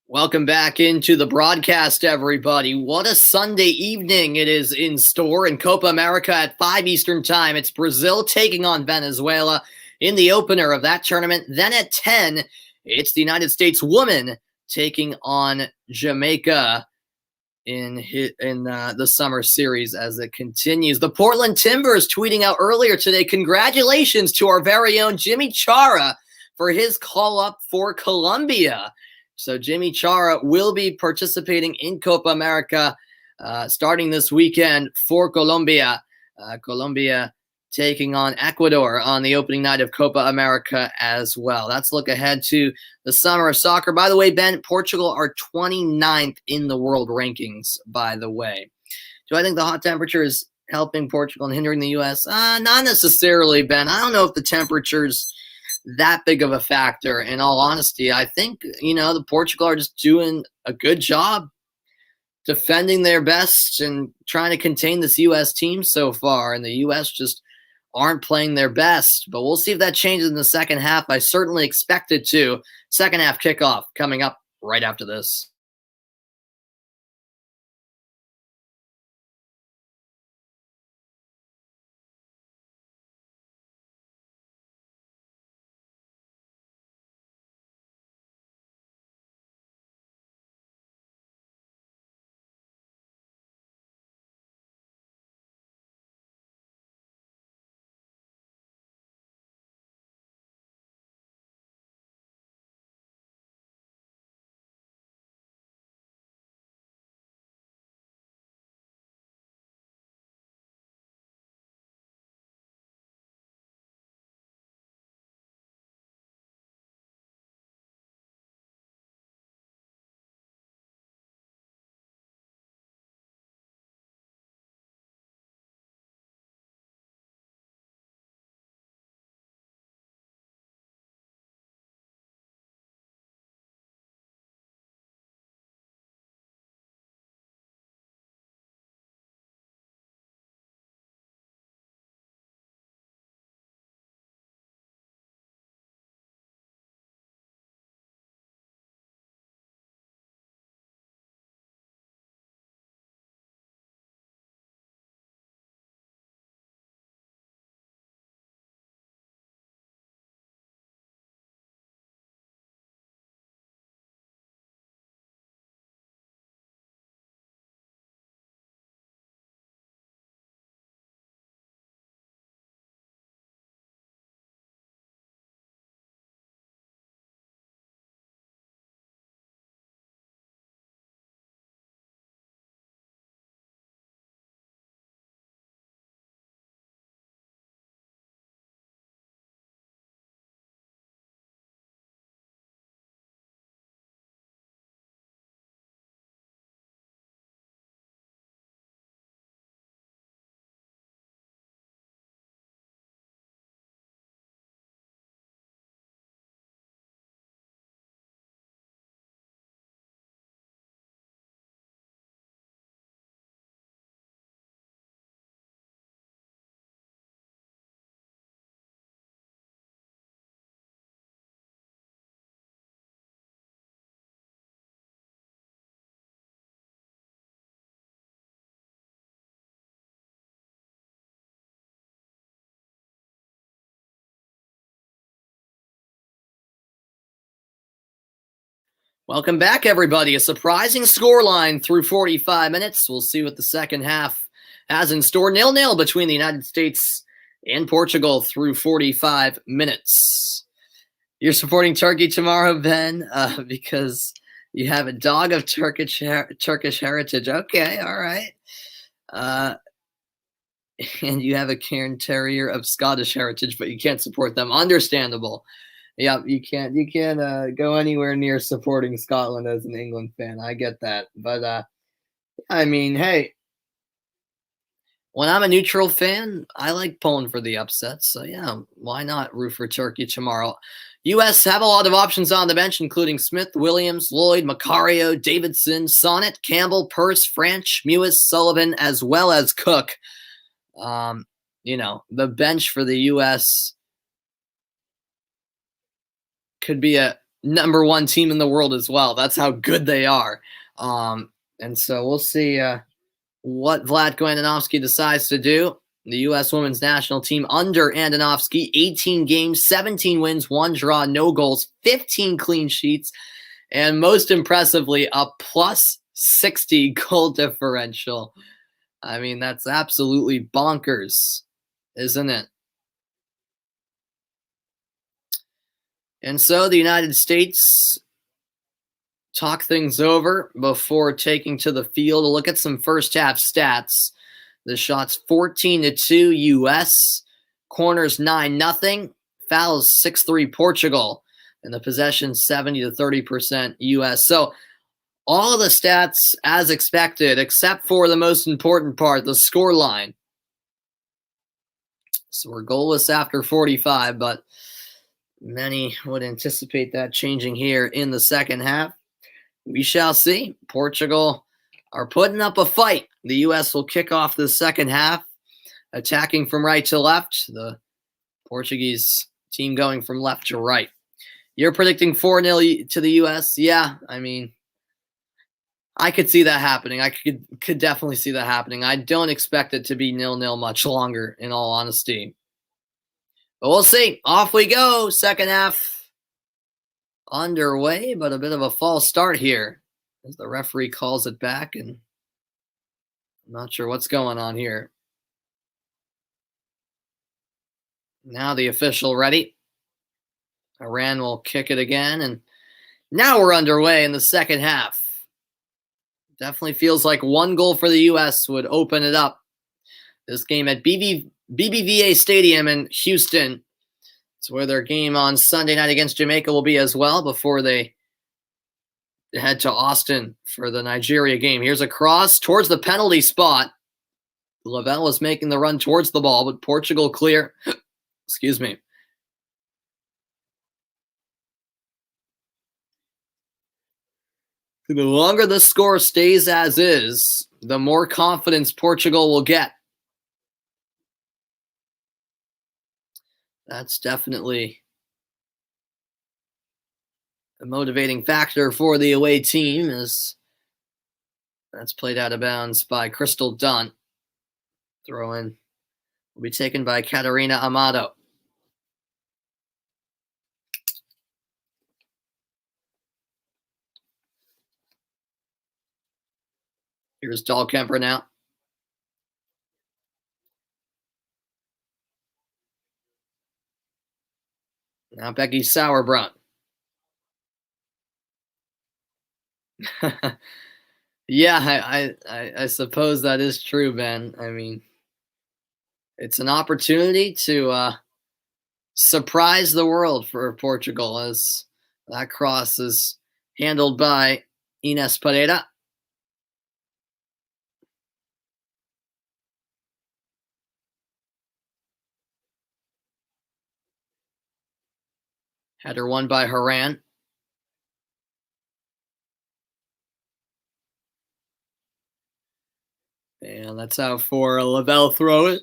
Welcome back into the broadcast, everybody. What a Sunday evening it is in store in Copa America at 5 Eastern Time. It's Brazil taking on Venezuela in the opener of that tournament. Then at 10, it's the United States women taking on Jamaica in the summer series as it continues. The Portland Timbers tweeting out earlier today, congratulations to our very own Jimmy Chara for his call-up for Colombia. So Jimmy Chara will be participating in Copa America starting this weekend for Colombia. Colombia taking on Ecuador on the opening night of Copa America as well. Let's look ahead to the summer of soccer. By the way, Ben, Portugal are 29th in the world rankings, by the way. Do I think the hot temperature is helping Portugal and hindering the U.S.? Not necessarily, Ben. I don't know if the temperature's that big of a factor. In all honesty, I think, the Portugal are just doing a good job defending their best and trying to contain this U.S. team so far. And the U.S. just aren't playing their best. But we'll see if that changes in the second half. I certainly expect it to. Second half kickoff coming up right after this. Welcome back, everybody. A surprising scoreline through 45 minutes. We'll see what the second half has in store. 0-0 between the United States and Portugal through 45 minutes. You're supporting Turkey tomorrow, Ben, because you have a dog of Turkish heritage. Okay, all right. And you have a Cairn Terrier of Scottish heritage, but you can't support them. Understandable. Yeah, you can't go anywhere near supporting Scotland as an England fan. I get that. But I mean, hey, when I'm a neutral fan, I like pulling for the upset. So yeah, why not root for Turkey tomorrow? U.S. have a lot of options on the bench, including Smith, Williams, Lloyd, Macario, Davidson, Sonnet, Campbell, Purse, French, Mewis, Sullivan, as well as Cook. The bench for the U.S. could be a number one team in the world as well. That's how good they are. And so we'll see what Vlatko Andonovski decides to do. The U.S. women's national team under Andonovski, 18 games, 17 wins, 1 draw, no goals, 15 clean sheets, and most impressively, a plus 60 goal differential. I mean, that's absolutely bonkers, isn't it? And so the United States talk things over before taking to the field to look at some first half stats. The shots 14-2 US, corners 9-0, fouls 6-3 Portugal, and the possession 70-30% US. So all of the stats as expected, except for the most important part, the score line. So we're goalless after 45, but many would anticipate that changing here in the second half. We shall see. Portugal are putting up a fight. The U.S. will kick off the second half, attacking from right to left. The Portuguese team going from left to right. You're predicting 4-0 to the U.S.? Yeah, I mean, I could see that happening. I could definitely see that happening. I don't expect it to be 0-0 much longer, in all honesty. But we'll see. Off we go. Second half underway, but a bit of a false start here as the referee calls it back, and I'm not sure what's going on here. Now the official ready. Iran will kick it again, and now we're underway in the second half. Definitely feels like 1 goal for the U.S. would open it up. This game at BBVA Stadium in Houston. It's where their game on Sunday night against Jamaica will be as well before they head to Austin for the Nigeria game. Here's a cross towards the penalty spot. Lavelle is making the run towards the ball, but Portugal clear. Excuse me. The longer the score stays as is, the more confidence Portugal will get. That's definitely a motivating factor for the away team, as that's played out of bounds by Crystal Dunn. Throw in will be taken by Catarina Amado. Here's Dahlkemper now. Now Becky Sauerbrunn. Yeah, I suppose that is true, Ben. I mean, it's an opportunity to surprise the world for Portugal, as that cross is handled by Ines Pereira. Header won by Haran. And that's out for a Lavelle throw it.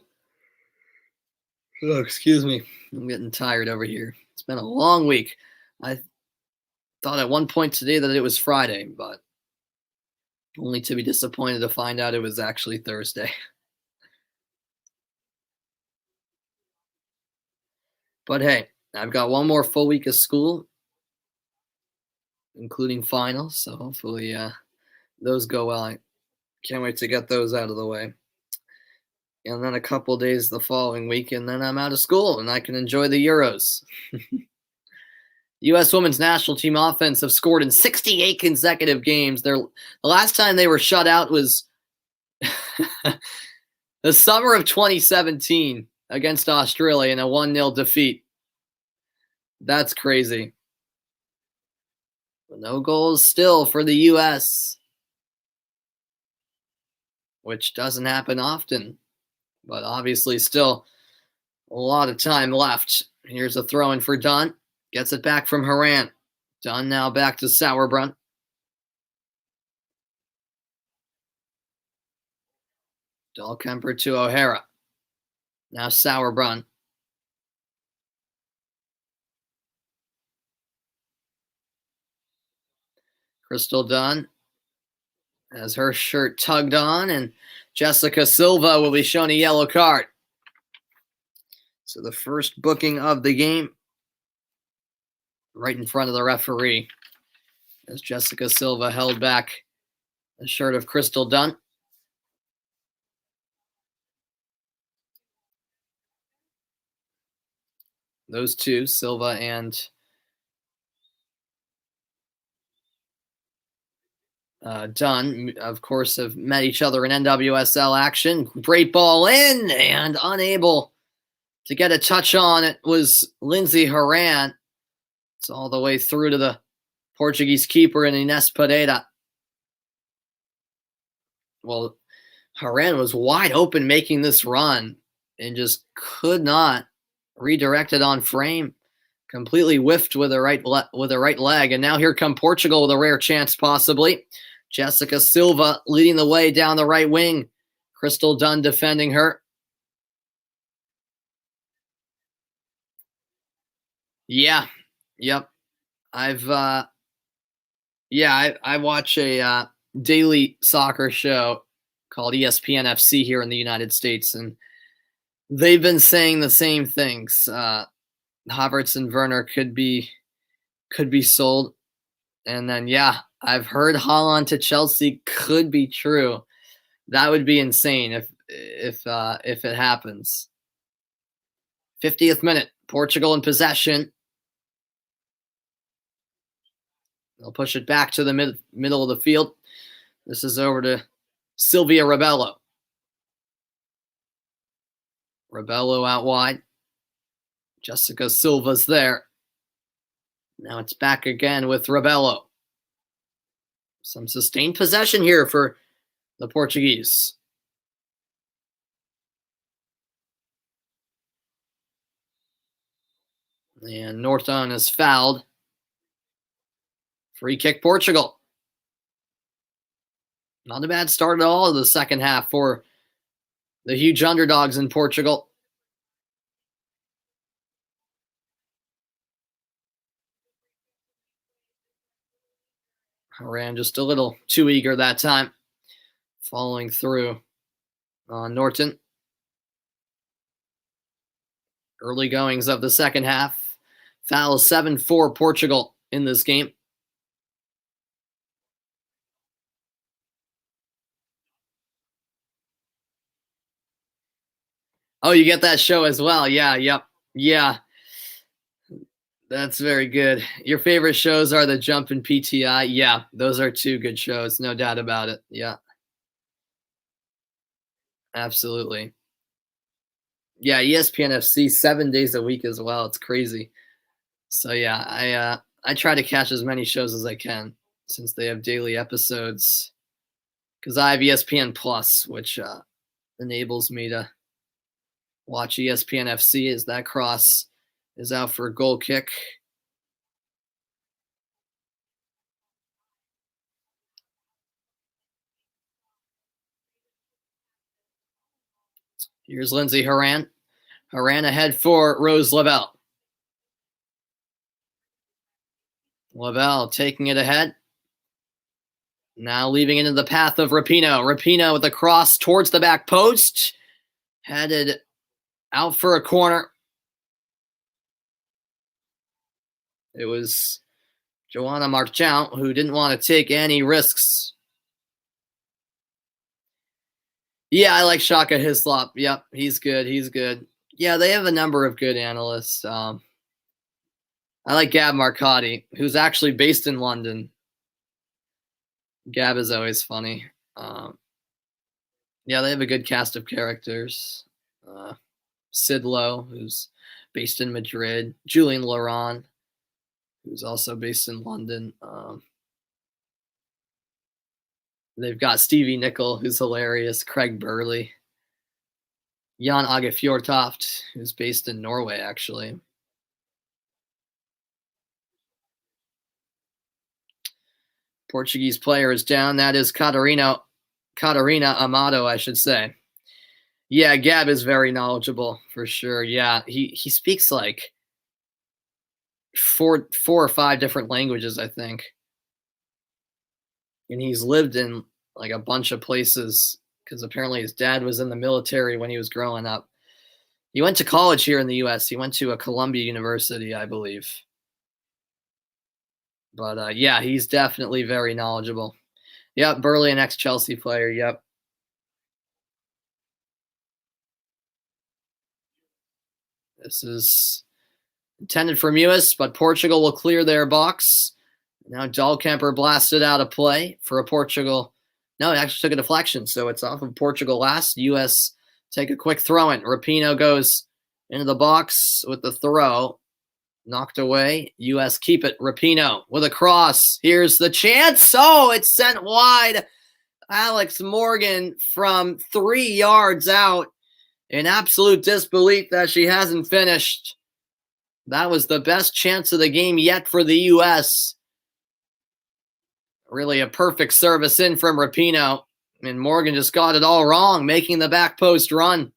Oh, excuse me. I'm getting tired over here. It's been a long week. I thought at one point today that it was Friday, but only to be disappointed to find out it was actually Thursday. But hey, I've got one more full week of school, including finals, so hopefully those go well. I can't wait to get those out of the way. And then a couple days the following week, and then I'm out of school, and I can enjoy the Euros. U.S. women's national team offense have scored in 68 consecutive games. The last time they were shut out was the summer of 2017 against Australia in a 1-0 defeat. That's crazy. But no goals still for the U.S., which doesn't happen often. But obviously still a lot of time left. Here's a throw-in for Dunn. Gets it back from Haran. Dunn now back to Sauerbrunn. Dahlkemper to O'Hara. Now Sauerbrunn. Crystal Dunn has her shirt tugged on, and Jessica Silva will be shown a yellow card. So the first booking of the game right in front of the referee as Jessica Silva held back the shirt of Crystal Dunn. Those two, Silva and Dunn, of course, have met each other in NWSL action. Great ball in and unable to get a touch on it was Lindsay Horan. It's all the way through to the Portuguese keeper in Ines Pereira. Well, Horan was wide open making this run and just could not redirect it on frame. Completely whiffed with a right leg. And now here come Portugal with a rare chance possibly. Jessica Silva leading the way down the right wing. Crystal Dunn defending her. Yeah. Yep. I watch a daily soccer show called ESPN FC here in the United States, and they've been saying the same things. Havertz and Werner could be sold, and then I've heard Haaland to Chelsea could be true. That would be insane if it happens. 50th minute, Portugal in possession. They'll push it back to the middle of the field. This is over to Silvia Rebello. Rebello out wide. Jessica Silva's there. Now it's back again with Rebello. Some sustained possession here for the Portuguese. And Norton is fouled. Free kick, Portugal. Not a bad start at all of the second half for the huge underdogs in Portugal. Ran just a little too eager that time, following through on Norton. Early goings of the second half. Foul 7-4 Portugal in this game. Oh, you get that show as well. Yeah. That's very good. Your favorite shows are the Jump and PTI. Yeah, those are two good shows, no doubt about it. Yeah. Absolutely. Yeah, ESPN FC 7 days a week as well. It's crazy. So I try to catch as many shows as I can since they have daily episodes. Because I have ESPN Plus, which enables me to watch ESPN FC as that cross is out for a goal kick. Here's Lindsay Horan. Horan ahead for Rose Lavelle. Lavelle taking it ahead. Now leaving it in the path of Rapinoe. Rapinoe with a cross towards the back post. Headed out for a corner. It was Joanna Marchant who didn't want to take any risks. Yeah, I like Shaka Hislop. Yep, he's good. Yeah, they have a number of good analysts. I like Gab Marcotti, who's actually based in London. Gab is always funny. Yeah, they have a good cast of characters. Sid Lowe, who's based in Madrid. Julian Laurent, who's also based in London. They've got Stevie Nicol, who's hilarious. Craig Burley. Jan Age Fjortoft, who's based in Norway, actually. Portuguese player is down. That is Catarina Amado, I should say. Yeah, Gab is very knowledgeable for sure. Yeah, he speaks like four or five different languages, I think. and he's lived in like a bunch of places because apparently his dad was in the military when he was growing up. He went to college here in the U.S. He went to a Columbia University, I believe. But yeah, he's definitely very knowledgeable. Yep, Burley, an ex-Chelsea player. Yep. This is intended for Mewis, but Portugal will clear their box. Now Dahlkemper blasted out of play for a Portugal. No, it actually took a deflection, so it's off of Portugal last. U.S. take a quick throw in. Rapinoe goes into the box with the throw. Knocked away. U.S. keep it. Rapinoe with a cross. Here's the chance. Oh, it's sent wide. Alex Morgan from 3 yards out in absolute disbelief that she hasn't finished. That was the best chance of the game yet for the U.S. Really a perfect service in from Rapinoe. And Morgan just got it all wrong, making the back post run.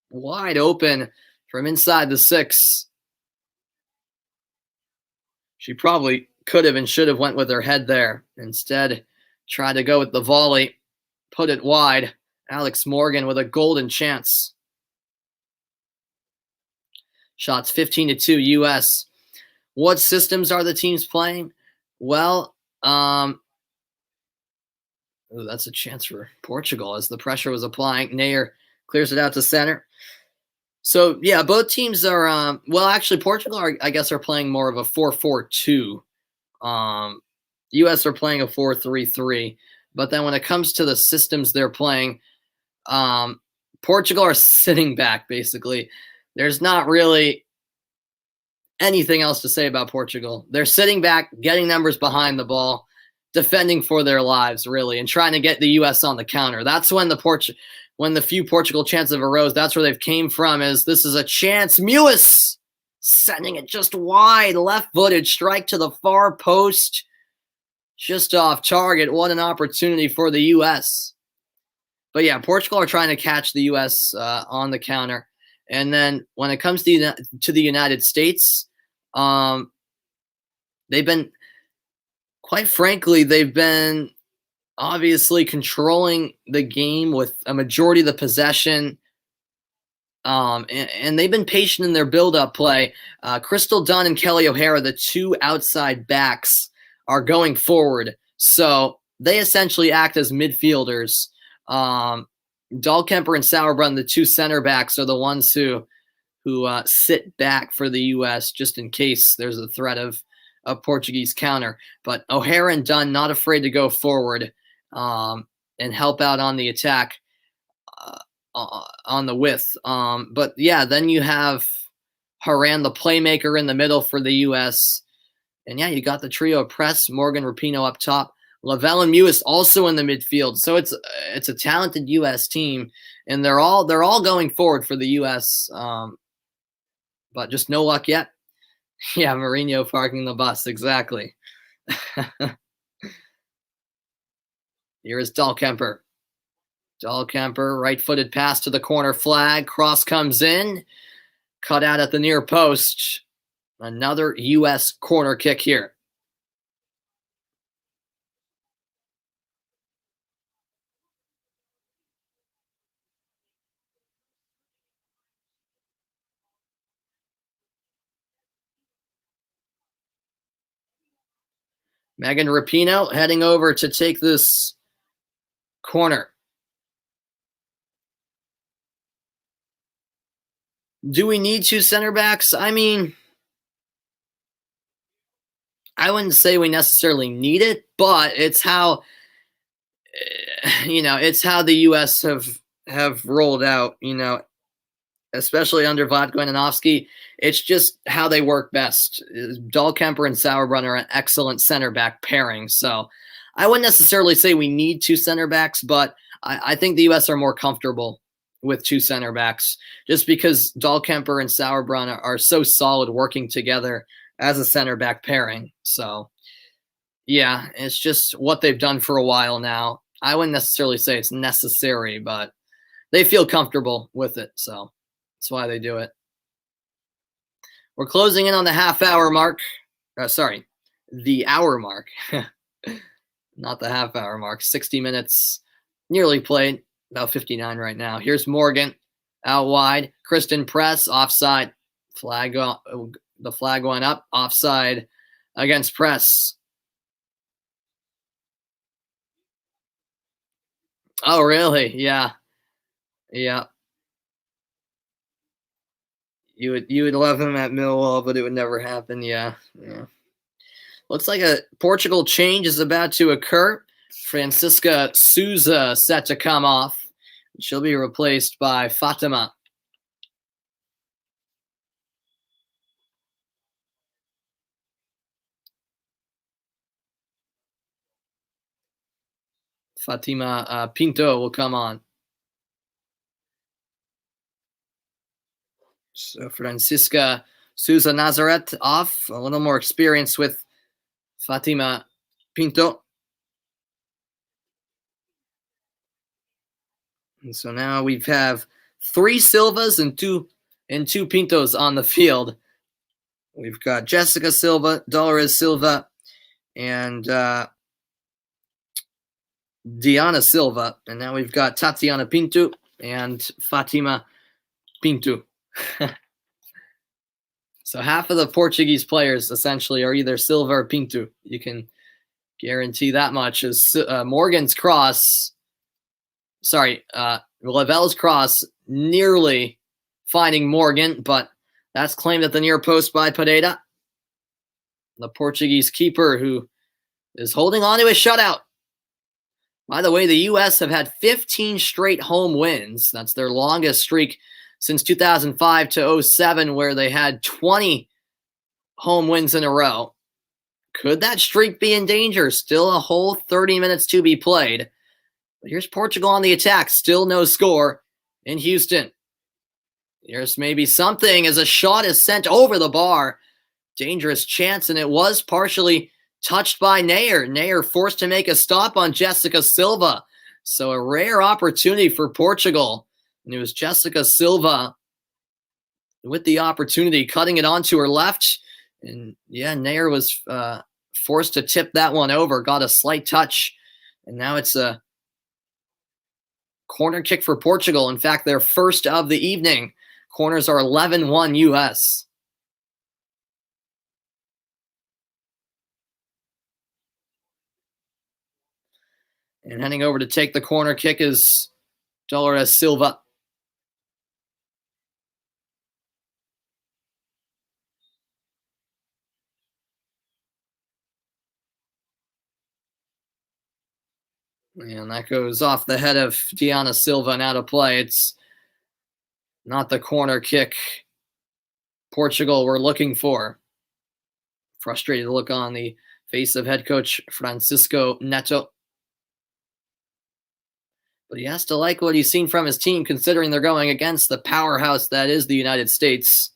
Wide open from inside the 6. She probably could have and should have went with her head there. Instead, tried to go with the volley, put it wide. Alex Morgan with a golden chance. Shots 15-2 U.S. What systems are the teams playing? Well, that's a chance for Portugal as the pressure was applying. Nair clears it out to center. So, yeah, both teams are, well, actually, Portugal, I guess, are playing more of a 4-4-2. U.S. are playing a 4-3-3. But then when it comes to the systems they're playing, Portugal are sitting back, basically. There's not really anything else to say about Portugal. They're sitting back, getting numbers behind the ball, defending for their lives, really, and trying to get the U.S. on the counter. That's when the few Portugal chances have arose, that's where they've came from, is this is a chance. Mewis sending it just wide, left-footed, strike to the far post, just off target. What an opportunity for the U.S. But yeah, Portugal are trying to catch the U.S. On the counter. And then when it comes to the United States, they've been, quite frankly, they've been obviously controlling the game with a majority of the possession. And they've been patient in their build-up play. Crystal Dunn and Kelly O'Hara, the two outside backs, are going forward. So they essentially act as midfielders. Dahlkemper and Sauerbrunn, the two center backs, are the ones who sit back for the U.S. just in case there's a threat of a Portuguese counter. But O'Hara and Dunn not afraid to go forward and help out on the attack on the width. But yeah, then you have Haran, the playmaker, in the middle for the U.S. And yeah, you got the trio of press, Morgan, Rapinoe up top. Lavelle and Mewis also in the midfield. So it's a talented U.S. team, and they're all going forward for the U.S. But just no luck yet. Yeah, Mourinho parking the bus, exactly. Here is Dahlkemper. Dahlkemper, right-footed pass to the corner flag. Cross comes in. Cut out at the near post. Another U.S. corner kick here. Megan Rapinoe heading over to take this corner. Do we need two center backs? I mean, I wouldn't say we necessarily need it, but it's how, it's how the U.S. have rolled out, especially under Vlatko Ananovsky. It's just how they work best. Dahlkemper and Sauerbrunn are an excellent center back pairing. So I wouldn't necessarily say we need two center backs, but I think the U.S. are more comfortable with two center backs just because Dahlkemper and Sauerbrunn are so solid working together as a center back pairing. So yeah, it's just what they've done for a while now. I wouldn't necessarily say it's necessary, but they feel comfortable with it. So that's why they do it. We're closing in on the half-hour mark. The hour mark. not the half hour mark. 60 minutes nearly played, about 59 right now. Here's Morgan out wide. Kristen Press offside. The flag went up. Offside against Press. Oh, really? Yeah. Yeah. You would love him at Millwall, but it would never happen. Yeah. Yeah. Looks like a Portugal change is about to occur. Francisca Souza set to come off. She'll be replaced by Fatima. Fatima Pinto will come on. So Francisca Souza Nazaret off. A little more experience with Fatima Pinto. And so now we have 3 Silvas and two Pintos on the field. We've got Jessica Silva, Dolores Silva, and Diana Silva. And now we've got Tatiana Pinto and Fatima Pinto. So half of the Portuguese players essentially are either Silva or Pinto. You can guarantee that much. As Morgan's cross, Lavelle's cross nearly finding Morgan, but that's claimed at the near post by Pereira, the Portuguese keeper who is holding on to a shutout. By the way, the U.S. have had 15 straight home wins. That's their longest streak since 2005 to 07, where they had 20 home wins in a row. Could that streak be in danger? Still a whole 30 minutes to be played. But here's Portugal on the attack. Still no score in Houston. Here's maybe something as a shot is sent over the bar. Dangerous chance, and it was partially touched by Nair. Nair forced to make a stop on Jessica Silva. So a rare opportunity for Portugal. And it was Jessica Silva with the opportunity, cutting it onto her left. And yeah, Nair was forced to tip that one over, got a slight touch. And now it's a corner kick for Portugal. In fact, their first of the evening. Corners are 11-1 U.S. And heading over to take the corner kick is Dolores Silva. And that goes off the head of Diana Silva and out of play. It's not the corner kick Portugal were looking for. Frustrated look on the face of head coach Francisco Neto. But he has to like what he's seen from his team, considering they're going against the powerhouse that is the United States.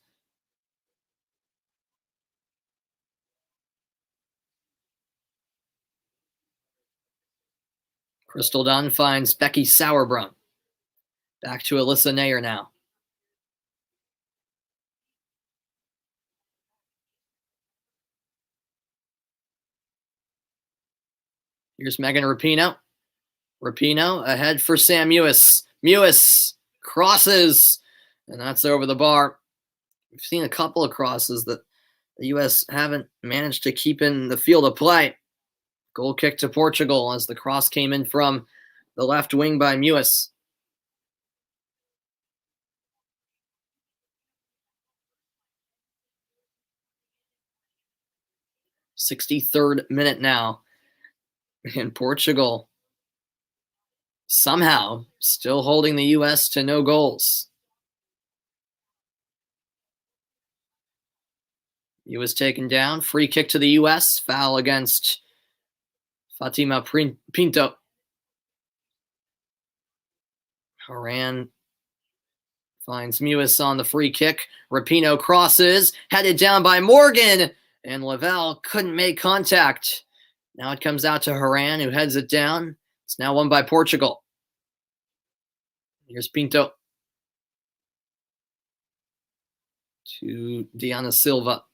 Crystal Dunn finds Becky Sauerbrunn. Back to Alyssa Nair now. Here's Megan Rapinoe. Rapinoe ahead for Sam Mewis. Mewis crosses, and that's over the bar. We've seen a couple of crosses that the U.S. haven't managed to keep in the field of play. Goal kick to Portugal as the cross came in from the left wing by Mewis. '63rd minute now. And Portugal somehow still holding the U.S. to no goals. He was taken down. Free kick to the U.S. Foul against Fatima Pinto. Haran finds Mewis on the free kick. Rapinoe crosses, headed down by Morgan, and Lavelle couldn't make contact. Now it comes out to Haran, who heads it down. It's now won by Portugal. Here's Pinto to Diana Silva.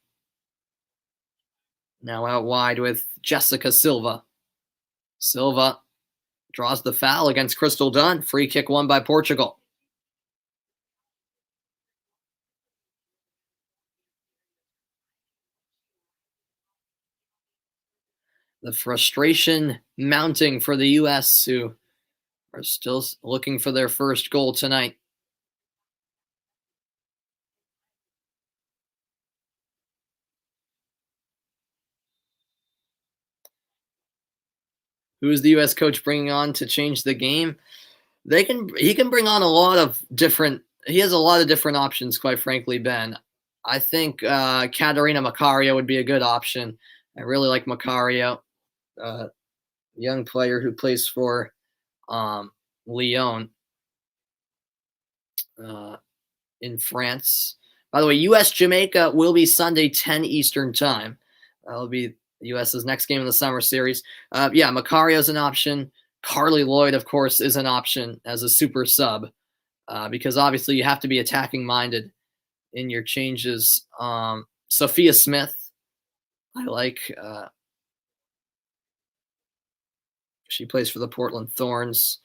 Now out wide with Jessica Silva. Silva draws the foul against Crystal Dunn. Free kick won by Portugal. The frustration mounting for the U.S., who are still looking for their first goal tonight. Who is the U.S. coach bringing on to change the game? He can bring on a lot of different. He has a lot of different options, quite frankly, Ben. I think Catarina Macario would be a good option. I really like Macario, young player who plays for Lyon in France. By the way, U.S. Jamaica will be Sunday 10 Eastern time. That'll be the U.S.'s next game in the summer series. Yeah, Macario's an option. Carly Lloyd, of course, is an option as a super sub because obviously you have to be attacking minded in your changes. Sophia Smith, I like. She plays for the Portland Thorns.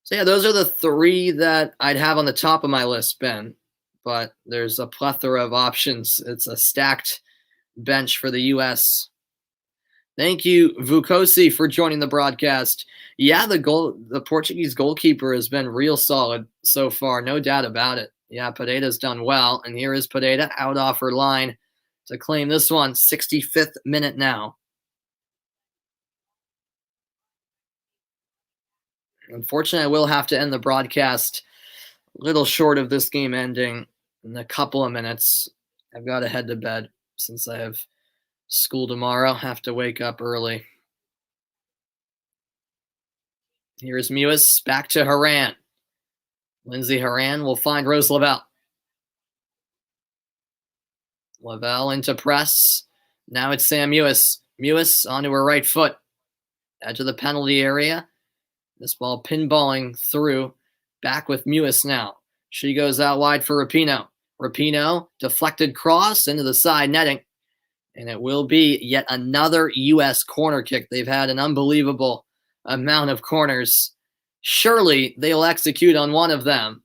So yeah, those are the three that I'd have on the top of my list, Ben. But there's a plethora of options. It's a stacked bench for the U.S. Thank you, Vukosi, for joining the broadcast. Yeah, the Portuguese goalkeeper has been real solid so far, no doubt about it. Yeah, Pareda's done well, and here is Pareda out off her line to claim this one. 65th minute now. Unfortunately, I will have to end the broadcast a little short of this game ending in a couple of minutes. I've got to head to bed since I have school tomorrow. Have to wake up early. Here's Mewis back to Haran. Lindsay Haran will find Rose Lavelle. Lavelle into press. Now it's Sam Mewis. Mewis onto her right foot. Edge of the penalty area. This ball pinballing through. Back with Mewis now. She goes out wide for Rapinoe. Rapinoe, deflected cross into the side netting. And it will be yet another U.S. corner kick. They've had an unbelievable amount of corners. Surely they'll execute on one of them.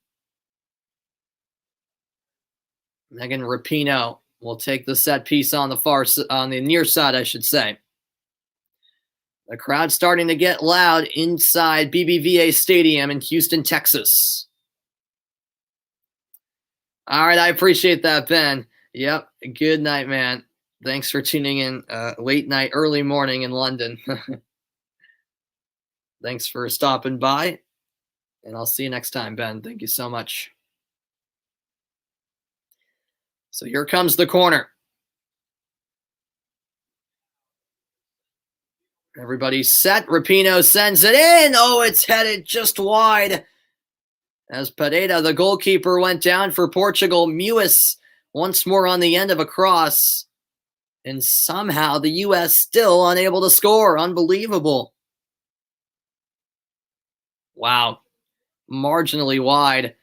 Megan Rapinoe will take the set piece on the near side, I should say. The crowd starting to get loud inside BBVA Stadium in Houston, Texas. All right, I appreciate that, Ben. Yep, good night, man. Thanks for tuning in late night, early morning in London. Thanks for stopping by, and I'll see you next time, Ben. Thank you so much. So here comes the corner. Everybody's set. Rapinoe sends it in. Oh, it's headed just wide. As Pareda, the goalkeeper, went down for Portugal. Mewis once more on the end of a cross. And somehow the U.S. still unable to score. Unbelievable. Wow. Marginally wide.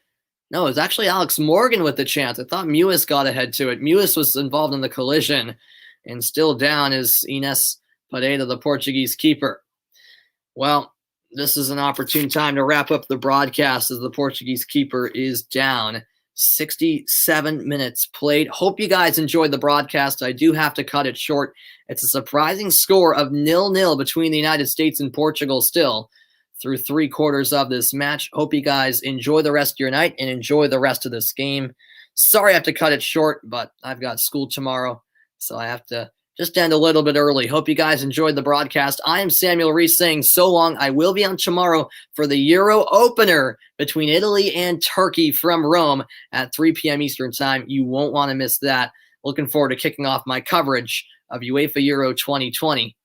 No, it was actually Alex Morgan with the chance. I thought Mewis got ahead to it. Mewis was involved in the collision. And still down is Ines Pareda, the Portuguese keeper. Well, this is an opportune time to wrap up the broadcast as the Portuguese keeper is down. 67 minutes played. Hope you guys enjoyed the broadcast. I do have to cut it short. It's a surprising score of 0-0 between the United States and Portugal still through 3 quarters of this match. Hope you guys enjoy the rest of your night and enjoy the rest of this game. Sorry I have to cut it short, but I've got school tomorrow, so I have to just end a little bit early. Hope you guys enjoyed the broadcast. I am Samuel Reese saying so long. I will be on tomorrow for the Euro opener between Italy and Turkey from Rome at 3 p.m. Eastern time. You won't want to miss that. Looking forward to kicking off my coverage of UEFA Euro 2020